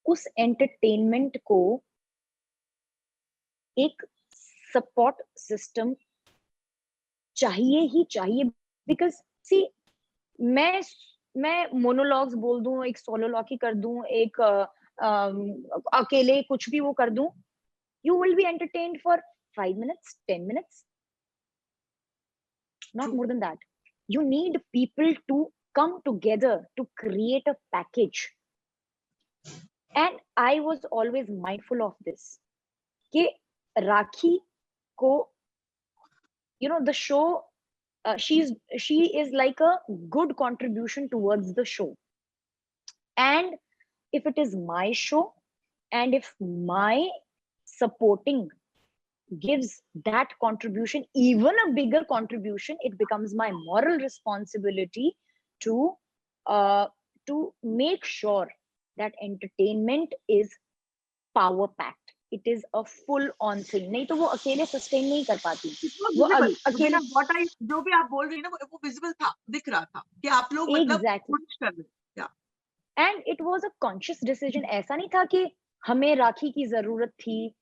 उस एंटरटेनमेंट को एक सपोर्ट सिस्टम चाहिए ही चाहिए। बिकॉज सी, मैं मोनोलॉग्स बोल दूं, एक सोलोलॉगी कर दूं, एक अकेले कुछ भी वो कर दूं, you will be entertained for 5 minutes, 10 minutes, not True. more than that. You need people to come together to create a package. And I was always mindful of this, कि राखी को, the show, she is like a good contribution towards the show. And if it is my show, and if my supporting gives that contribution, even a bigger contribution, it becomes my moral responsibility to make sure that entertainment is power packed. It is a full on thing. नहीं तो वो अकेले sustain नहीं कर पाती। वो अकेले, जो भी आप बोल रही है ना, वो विजिबल था, दिख रहा था कि आप लोग मतलब exactly, कोशिश कर रहे थे। and it was a conscious decision. ऐसा नहीं था कि हमें राखी की जरूरत थी।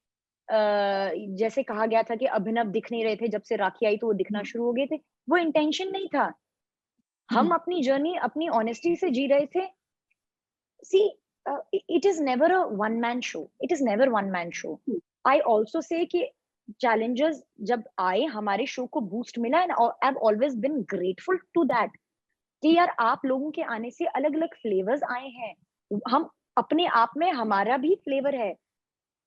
जैसे कहा गया था कि अभिनव दिख नहीं रहे थे, जब से राखी आई तो वो दिखना शुरू हो गए थे, वो इंटेंशन नहीं था। हम अपनी जर्नी अपनी ऑनेस्टी से जी रहे थे। सी, it is never a one man show, it is never one man show. I also say कि challenges जब आए, हमारे शो को बूस्ट मिला, and I've always been grateful to that, कि यार आप लोगों के आने से अलग अलग फ्लेवर्स आए हैं, हम अपने आप में हमारा भी फ्लेवर है।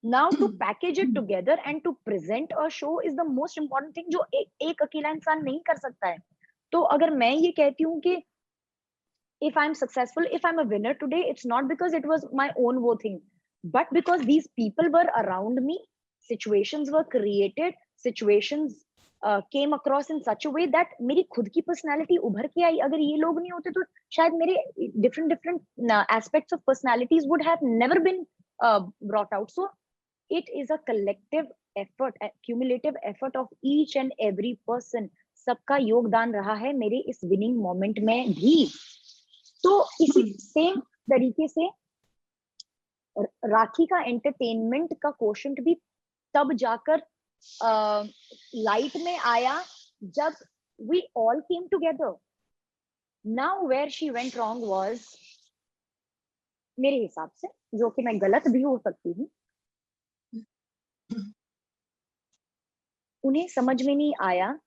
Now to package it together and to present a show is the most important thing, जो एक अकेला इंसान नहीं कर सकता है। तो अगर मैं ये कहती हूँ कि if I'm successful, if I'm a winner today, it's not because it was my own वो thing, but because these people were around me, situations were created, situations came across in such a way that मेरी खुद की personality उभर के आई। अगर ये लोग नहीं होते तो शायद मेरे different aspects of personalities would have never been brought out. So it is a collective effort, cumulative effort of each and every person, सबका योगदान रहा है मेरे इस विनिंग मोमेंट में भी। तो इसी सेम तरीके से राखी का एंटरटेनमेंट का कोशंट भी तब जाकर लाइट में आया जब we all came together. Now where she went wrong was, मेरे हिसाब से, जो कि मैं गलत भी हो सकती हूँ, उन्हें समझ में नहीं आया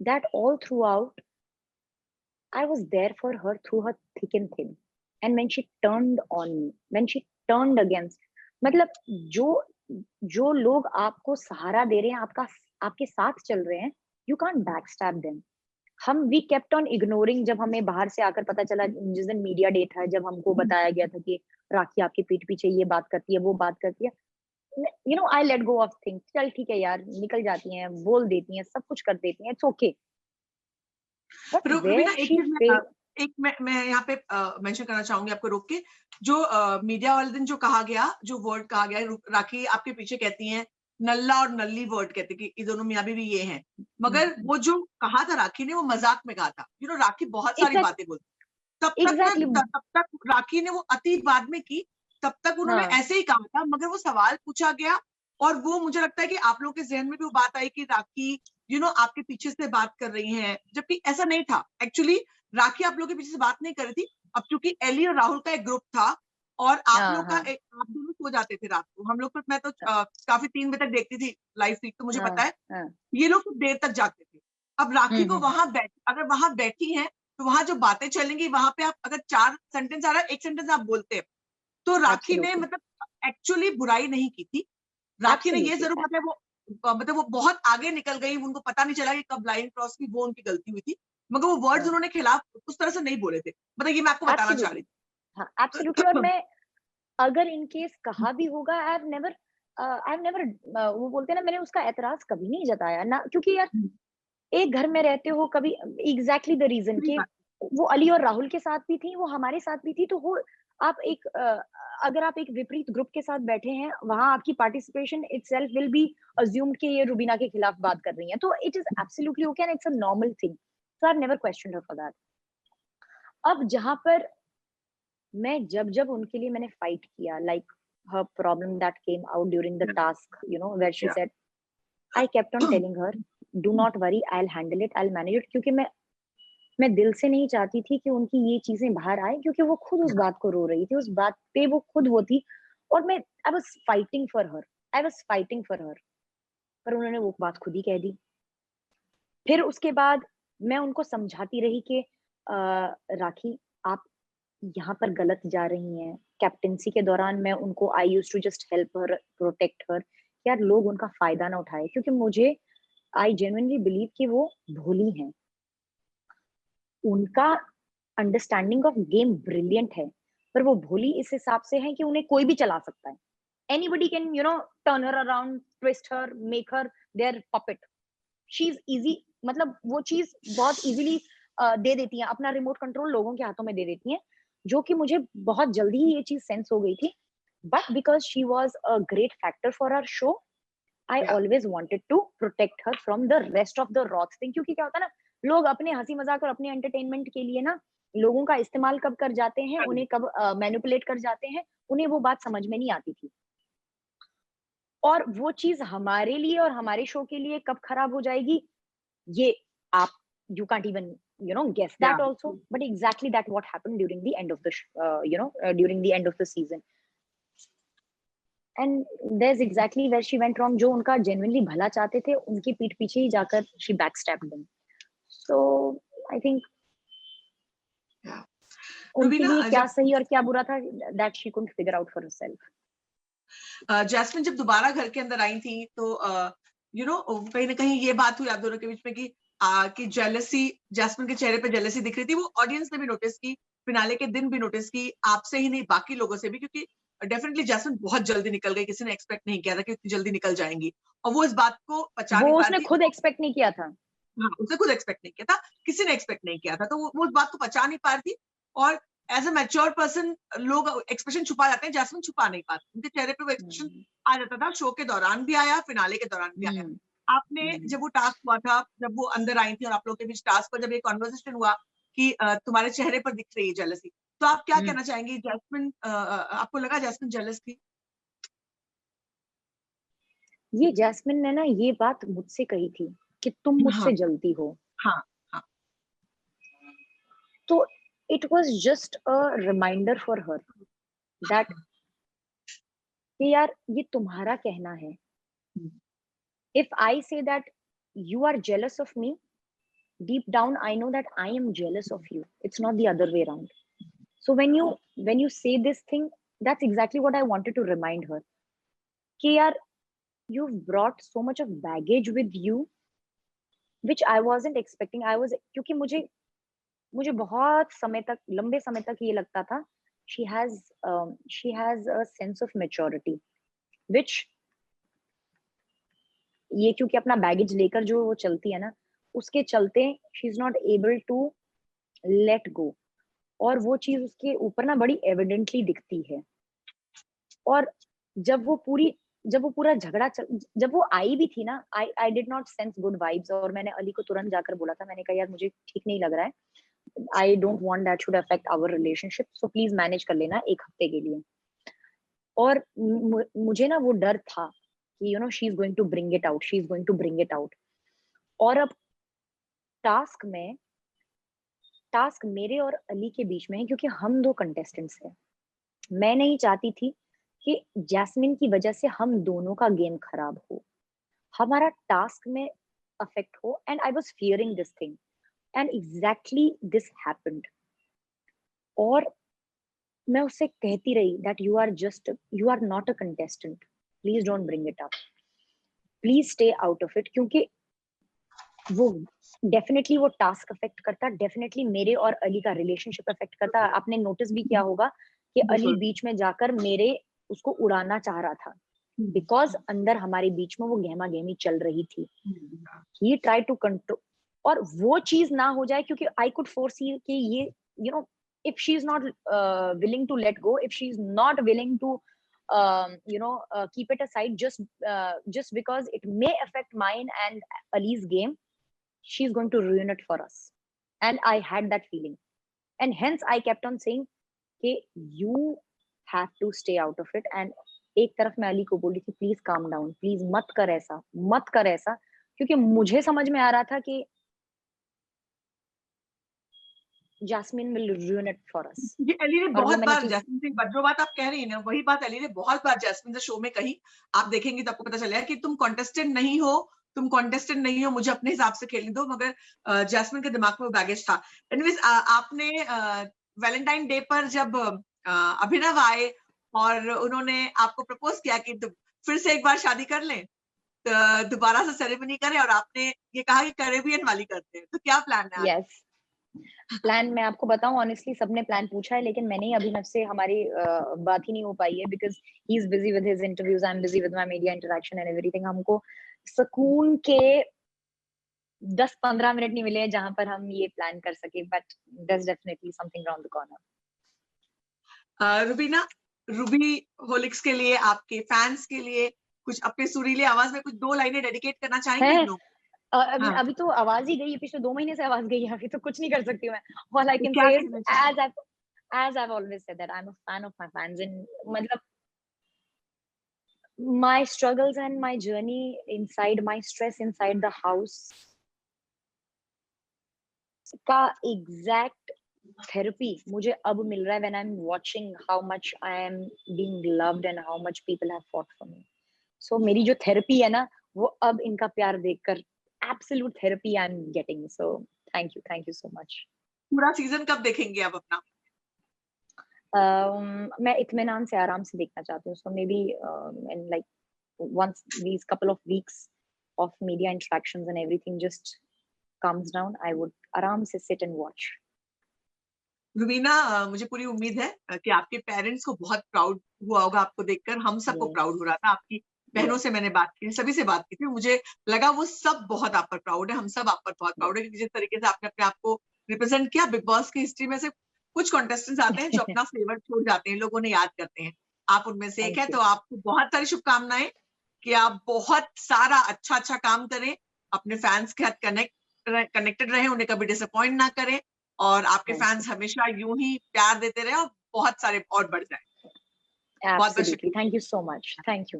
that all throughout I was there for her through her thick and thin, and when she turned on me, when she turned against, मतलब जो जो लोग आपको सहारा दे रहे हैं, आपके साथ चल रहे हैं, you can't backstab them. हम वी केप्ट ऑन इग्नोरिंग। जब हमें बाहर से आकर पता चला, जिस दिन मीडिया डे था, जब हमको बताया गया था कि राखी आपके पीठ पीछे ये बात करती है, वो बात करती है, you know, I let go of things. चल ठीक है यार, निकल जाती हैं, बोल देती हैं, सब कुछ कर देती हैं, it's okay. But Rubina, where एक शी चीज फेल, मैं यहाँ पे मेंशन करना चाहूंगी आपको रोक के। जो मीडिया वाले दिन जो कहा गया, जो वर्ड कहा गया, राखी आपके पीछे कहती हैं, नल्ला और नल्ली वर्ड कहते कि ये दोनों मियाँ बीवी ये हैं, मगर वो जो कहा था राखी ने, वो मजाक में कहा था। यू नो, राखी बहुत सारी बातें बोलती, एग्जैक्टली, तब तक राखी ने वो अति बाद में की, तब तक उन्होंने हाँ, ऐसे ही कहा था, मगर वो सवाल पूछा गया और वो मुझे लगता है कि आप लोगों के जहन में भी वो बात आई कि राखी आपके पीछे से बात कर रही हैं, जबकि ऐसा नहीं था। एक्चुअली राखी आप लोगों के पीछे से बात नहीं कर रही थी। अब क्योंकि एली और राहुल का एक ग्रुप था और आप हाँ, लोग का हाँ, आप दोनों सो जाते थे रात को, हम लोग तो, मैं तो काफी 3 बजे तक देखती थी लाइव फीड, तो मुझे हाँ, पता है हाँ, ये लोग तो देर तक जागते थे। अब राखी को हम्म, अगर वहां बैठी हैं, तो वहां जो बातें चलेंगी, वहां पे आप अगर 4 सेंटेंस आ रहा है, 1 सेंटेंस आप बोलते हैं, तो राखी ने एब्सोल्युटली, मतलब एक्चुअली बुराई नहीं की थी। राखी ने ये एब्सोल्युटली, जरूर मतलब वो बहुत आगे निकल गई, उनको पता नहीं चला कि कब लाइन क्रॉस की, वो उनकी गलती हुई थी, मगर वो वर्ड्स उन्होंने खिलाफ उस तरह से नहीं बोले थे। मतलब ये मैं आपको बताना चाह रही एब्सोल्युटली, हाँ, एब्सोल्युटली। और थी। मैं, अगर इन केस कहा भी होगा, आई हैव नेवर, वो बोलते हैं ना, मैंने उसका एतराज कभी नहीं जताया ना, क्योंकि यार एक घर में रहते हो, कभी एग्जैक्टली द रीजन सही कि बात। वो अली और राहुल के साथ भी थी, वो हमारे साथ भी थी, तो वो आप एक अगर आप एक विपरीत ग्रुप के साथ बैठे हैं, वहां आपकी participation itself will be assumed कि ये रुबीना के खिलाफ बात कर रही हैं, तो it is absolutely okay and it's a normal thing, so I have never questioned her for that. अब जहां पर मैं, जब जब उनके लिए मैंने फाइट किया, like her problem that came out during the task, where she Yeah. said, I kept on telling her, do not worry, I'll handle it, I'll manage it, क्योंकि मैं दिल से नहीं चाहती थी कि उनकी ये चीजें बाहर आए, क्योंकि वो खुद उस बात को रो रही थी, उस बात पे वो खुद वो थी, और मैं, I was fighting for her, I was fighting for her, पर उन्होंने वो बात खुद ही कह दी। फिर उसके बाद मैं उनको समझाती रही कि राखी, आप यहाँ पर गलत जा रही हैं। कैप्टेंसी के दौरान मैं उनको, I used to just help her, protect her, यार लोग उनका फायदा ना उठाए, क्योंकि मुझे, आई जेन्युइनली बिलीव कि वो भोली हैं, उनका अंडरस्टैंडिंग ऑफ गेम ब्रिलियंट है, पर वो भोली इस हिसाब से है कि उन्हें कोई भी चला सकता है। Anybody can turn her around, twist her, make her their puppet. She is easy, मतलब वो चीज बहुत इजीली दे देती हैं, अपना रिमोट कंट्रोल लोगों के हाथों में दे देती हैं, जो कि मुझे बहुत जल्दी ही ये चीज सेंस हो गई थी। But because she was a great factor for our show, I Yeah. Always wanted to protect her from the rest of the wrath thing, क्योंकि क्या होता है ना, लोग अपने हंसी मजाक और अपने एंटरटेनमेंट के लिए ना लोगों का इस्तेमाल कब कर जाते हैं, उन्हें कब मैनिपुलेट कर जाते हैं, उन्हें वो बात समझ में नहीं आती थी, और वो चीज हमारे लिए और हमारे शो के लिए कब खराब हो जाएगी, ये आप, you can't even guess Yeah. that also, but exactly that what happened during the end of the during the end of the season, and there's exactly where she went wrong, जो उनका genuinely भला चाहते थे, उनकी पीठ पीछे ही जाकर she backstabbed them, so I think Yeah. उनके रुबीना, लिए क्या जब सही और क्या बुरा था, that she couldn't figure out for herself. Jasmin जब दोबारा घर के अंदर आई थी, तो कहीं ना कहीं ये बात हुई आप दोनों के बीच में कि जेलसी, जैस्मिन के चेहरे पे जेलसी दिख रही थी, वो ऑडियंस ने भी नोटिस की, फिनाले के दिन भी नोटिस की, आपसे ही नहीं बाकी लोगों से भी, क्योंकि डेफिनेटली जैस्मिन बहुत जल्दी निकल गई, किसी ने एक्सपेक्ट नहीं किया था कि इतनी जल्दी निकल जाएंगी, और वो इस बात को पचा वो नहीं पा उसने रही थी। खुद एक्सपेक्ट नहीं किया था। हाँ, उसने खुद एक्सपेक्ट नहीं किया था, किसी ने एक्सपेक्ट नहीं किया था, तो वो उस बात को पचा नहीं पा रही थी। और एज अ मैच्योर पर्सन लोग एक्सप्रेशन छुपा जाते हैं, जैस्मिन छुपा नहीं पाती, उनके चेहरे पे वो एक्सप्रेशन आ जाता था। शो के दौरान भी आया, फिनाले के दौरान भी आया। आपने जब वो टास्क हुआ था, जब वो अंदर आई थी और आप लोग के बीच टास्क पर जब ये कॉन्वर्सेशन हुआ कि तुम्हारे चेहरे पर दिख रही है जेलसी, तो आप क्या कहना चाहेंगी? जैस्मिन आपको लगा जैस्मिन जेलस थी? ये जैस्मिन ने ना ये बात मुझसे कही थी कि तुम हाँ, मुझसे जलती हो। हाँ, हाँ। तो it was just a reminder for her that कि यार ये तुम्हारा कहना है। हुँ, if I say that you are jealous of me, deep down I know that I am jealous of you. It's not the other way around. So when you say this thing, that's exactly what I wanted to remind her. कि यार you've brought so much of baggage with you which I wasn't expecting. I was क्योंकि मुझे मुझे बहुत समय तक लंबे समय तक ये लगता था she has a sense of maturity which ये क्योंकि अपना बैगेज लेकर जो वो चलती है ना उसके चलते she is not able to let go और वो चीज उसके ऊपर ना बड़ी एविडेंटली दिखती है। और जब वो पूरी जब वो पूरा झगड़ा जब वो आई भी थी ना I did not sense good vibes और मैंने अली को तुरंत जाकर बोला था। मैंने कहा यार मुझे ठीक नहीं लग रहा है। I don't want that should affect our relationship, so please manage कर लेना एक हफ्ते के लिए। और मुझे ना वो डर था कि she is going to bring it out, she is going to bring it out. और अब टास्क में टास्क मेरे और अली के बीच में है क्योंकि हम दो कंटेस्टेंट्स हैं। मैं नहीं चाहती थी कि जैस्मिन की वजह से हम दोनों का गेम खराब हो, हमारा टास्क में अफेक्ट हो। And I was fearing this thing and exactly this happened. और मैं उससे कहती रही that you are not a contestant, please don't bring it up, please stay out of it. क्योंकि वो डेफिनेटली वो टास्क अफेक्ट करता, डेफिनेटली मेरे और अली का रिलेशनशिप अफेक्ट करता। आपने नोटिस भी किया होगा कि अली बिल्कुल। बीच में जाकर मेरे उसको उड़ाना चाह रहा था बिकॉज अंदर हमारे बीच में वो गहमा गहमी चल रही थी। ही ट्राई टू कंट्रोल और वो चीज ना हो जाए क्योंकि आई कुड फोरसी कि ये if she is not willing to let go, if she is not willing to keep it aside just because it may affect mine and Ali's game, she's going to ruin it for us. And I had that feeling, and hence I kept on saying कि you have to stay out of it. And एक तरफ मैं अली को बोल रही थी please calm down, please मत कर ऐसा, मत कर ऐसा। क्योंकि मुझे समझ में आ रहा था कि Jasmin will ruin it for us। ये अली ने और वो बहुत मैंने बार चीज जैस्मिन से जो बात आप कह रही हैं ना, वही बात अली ने बहुत बार जैस्मिन से शो में कही। आप देखेंगे तो आपको पता चलेगा कि तुम कॉन्टेस्टेंट नहीं हो, तुम कॉन्टेस्टेंट नहीं हो, मुझे अपने हिसाब से खेलने दो। मगर जैस्मिन के दिमाग में वो बैगेज था। एनीवेज आपने वैलेंटाइन डे पर जब अभिनव आए और उन्होंने आपको प्रपोज किया कि फिर से एक बार शादी कर लें, दोबारा से सेरेमनी करें, और आपने ये कहा कि कैरेबियन वाली करते हैं, तो क्या प्लान है? यस प्लान मैं आपको बताऊं ऑनेस्टली सबने प्लान पूछा है लेकिन मैंने ही अभिनव से हमारी बात ही नहीं हो पाई है because he is busy with his interviews, I am busy with my media interaction and everything. हमको सुकून के 10-15 मिनट नहीं मिले हैं जहां पर हम ये प्लान कर सके, but that's definitely something around the corner. Rubina, Rubiholics के लिए, आपके फैंस के लिए कुछ अपने सुरीली आवाज में कुछ 2 लाइनें डेडिकेट करना चाहेंगी है हम लोग? हाँ, अभी तो आवाज ही गई है, पिछले 2 महीने से आवाज गई है, अभी तो कुछ नहीं कर सकती मैं। ऑल आई तो कैन क्या से इज कहना चाहेंगी? as I've always said that I'm a fan of my fans and मतलब my struggles and my journey inside, my stress inside the house का एग्जैक्ट थेरेपी मुझे अब मिल रहा है when I'm watching how much I am being loved and how much people have fought for me. So मेरी जो therapy है ना वो अब इनका प्यार देखकर absolute therapy I'm getting. So thank you so much. पूरा सीजन कब देखेंगे आप अपना? मैं इत्मीनान से आराम से देखना चाहती हूँ। So maybe in like once these couple of weeks of media interactions and everything just calms down, I would आराम से sit and watch. रुबीना, मुझे पूरी उम्मीद है कि आपके पेरेंट्स को बहुत प्राउड हुआ होगा आपको देखकर। हम सबको Yes, प्राउड हो रहा था। आपकी बहनों yes. से मैंने बात की, सभी से बात की थी, मुझे लगा वो सब बहुत आप पर प्राउड है। हम सब आप पर बहुत प्राउड है, क्योंकि जिस तरीके से आपने अपने आप को रिप्रेजेंट किया बिग बॉस की हिस्ट्री में से कुछ कॉन्टेस्टेंट्स आते हैं जो अपना फ्लेवर छोड़ जाते हैं, लोग उन्हें याद करते हैं, आप उनमें से एक थैंक है। यू। तो आपको बहुत सारी शुभकामनाएं कि आप बहुत सारा अच्छा अच्छा काम करें, अपने फैंस के साथ कनेक्टेड रहें, उन्हें कभी डिसअपॉइंट ना करें, और आपके थैंक फैंस हमेशा यूं ही प्यार देते रहे और बहुत सारे और बढ़ जाए। यू। बहुत बहुत एब्सोल्युटली, शुक्रिया। Thank you so much, thank you.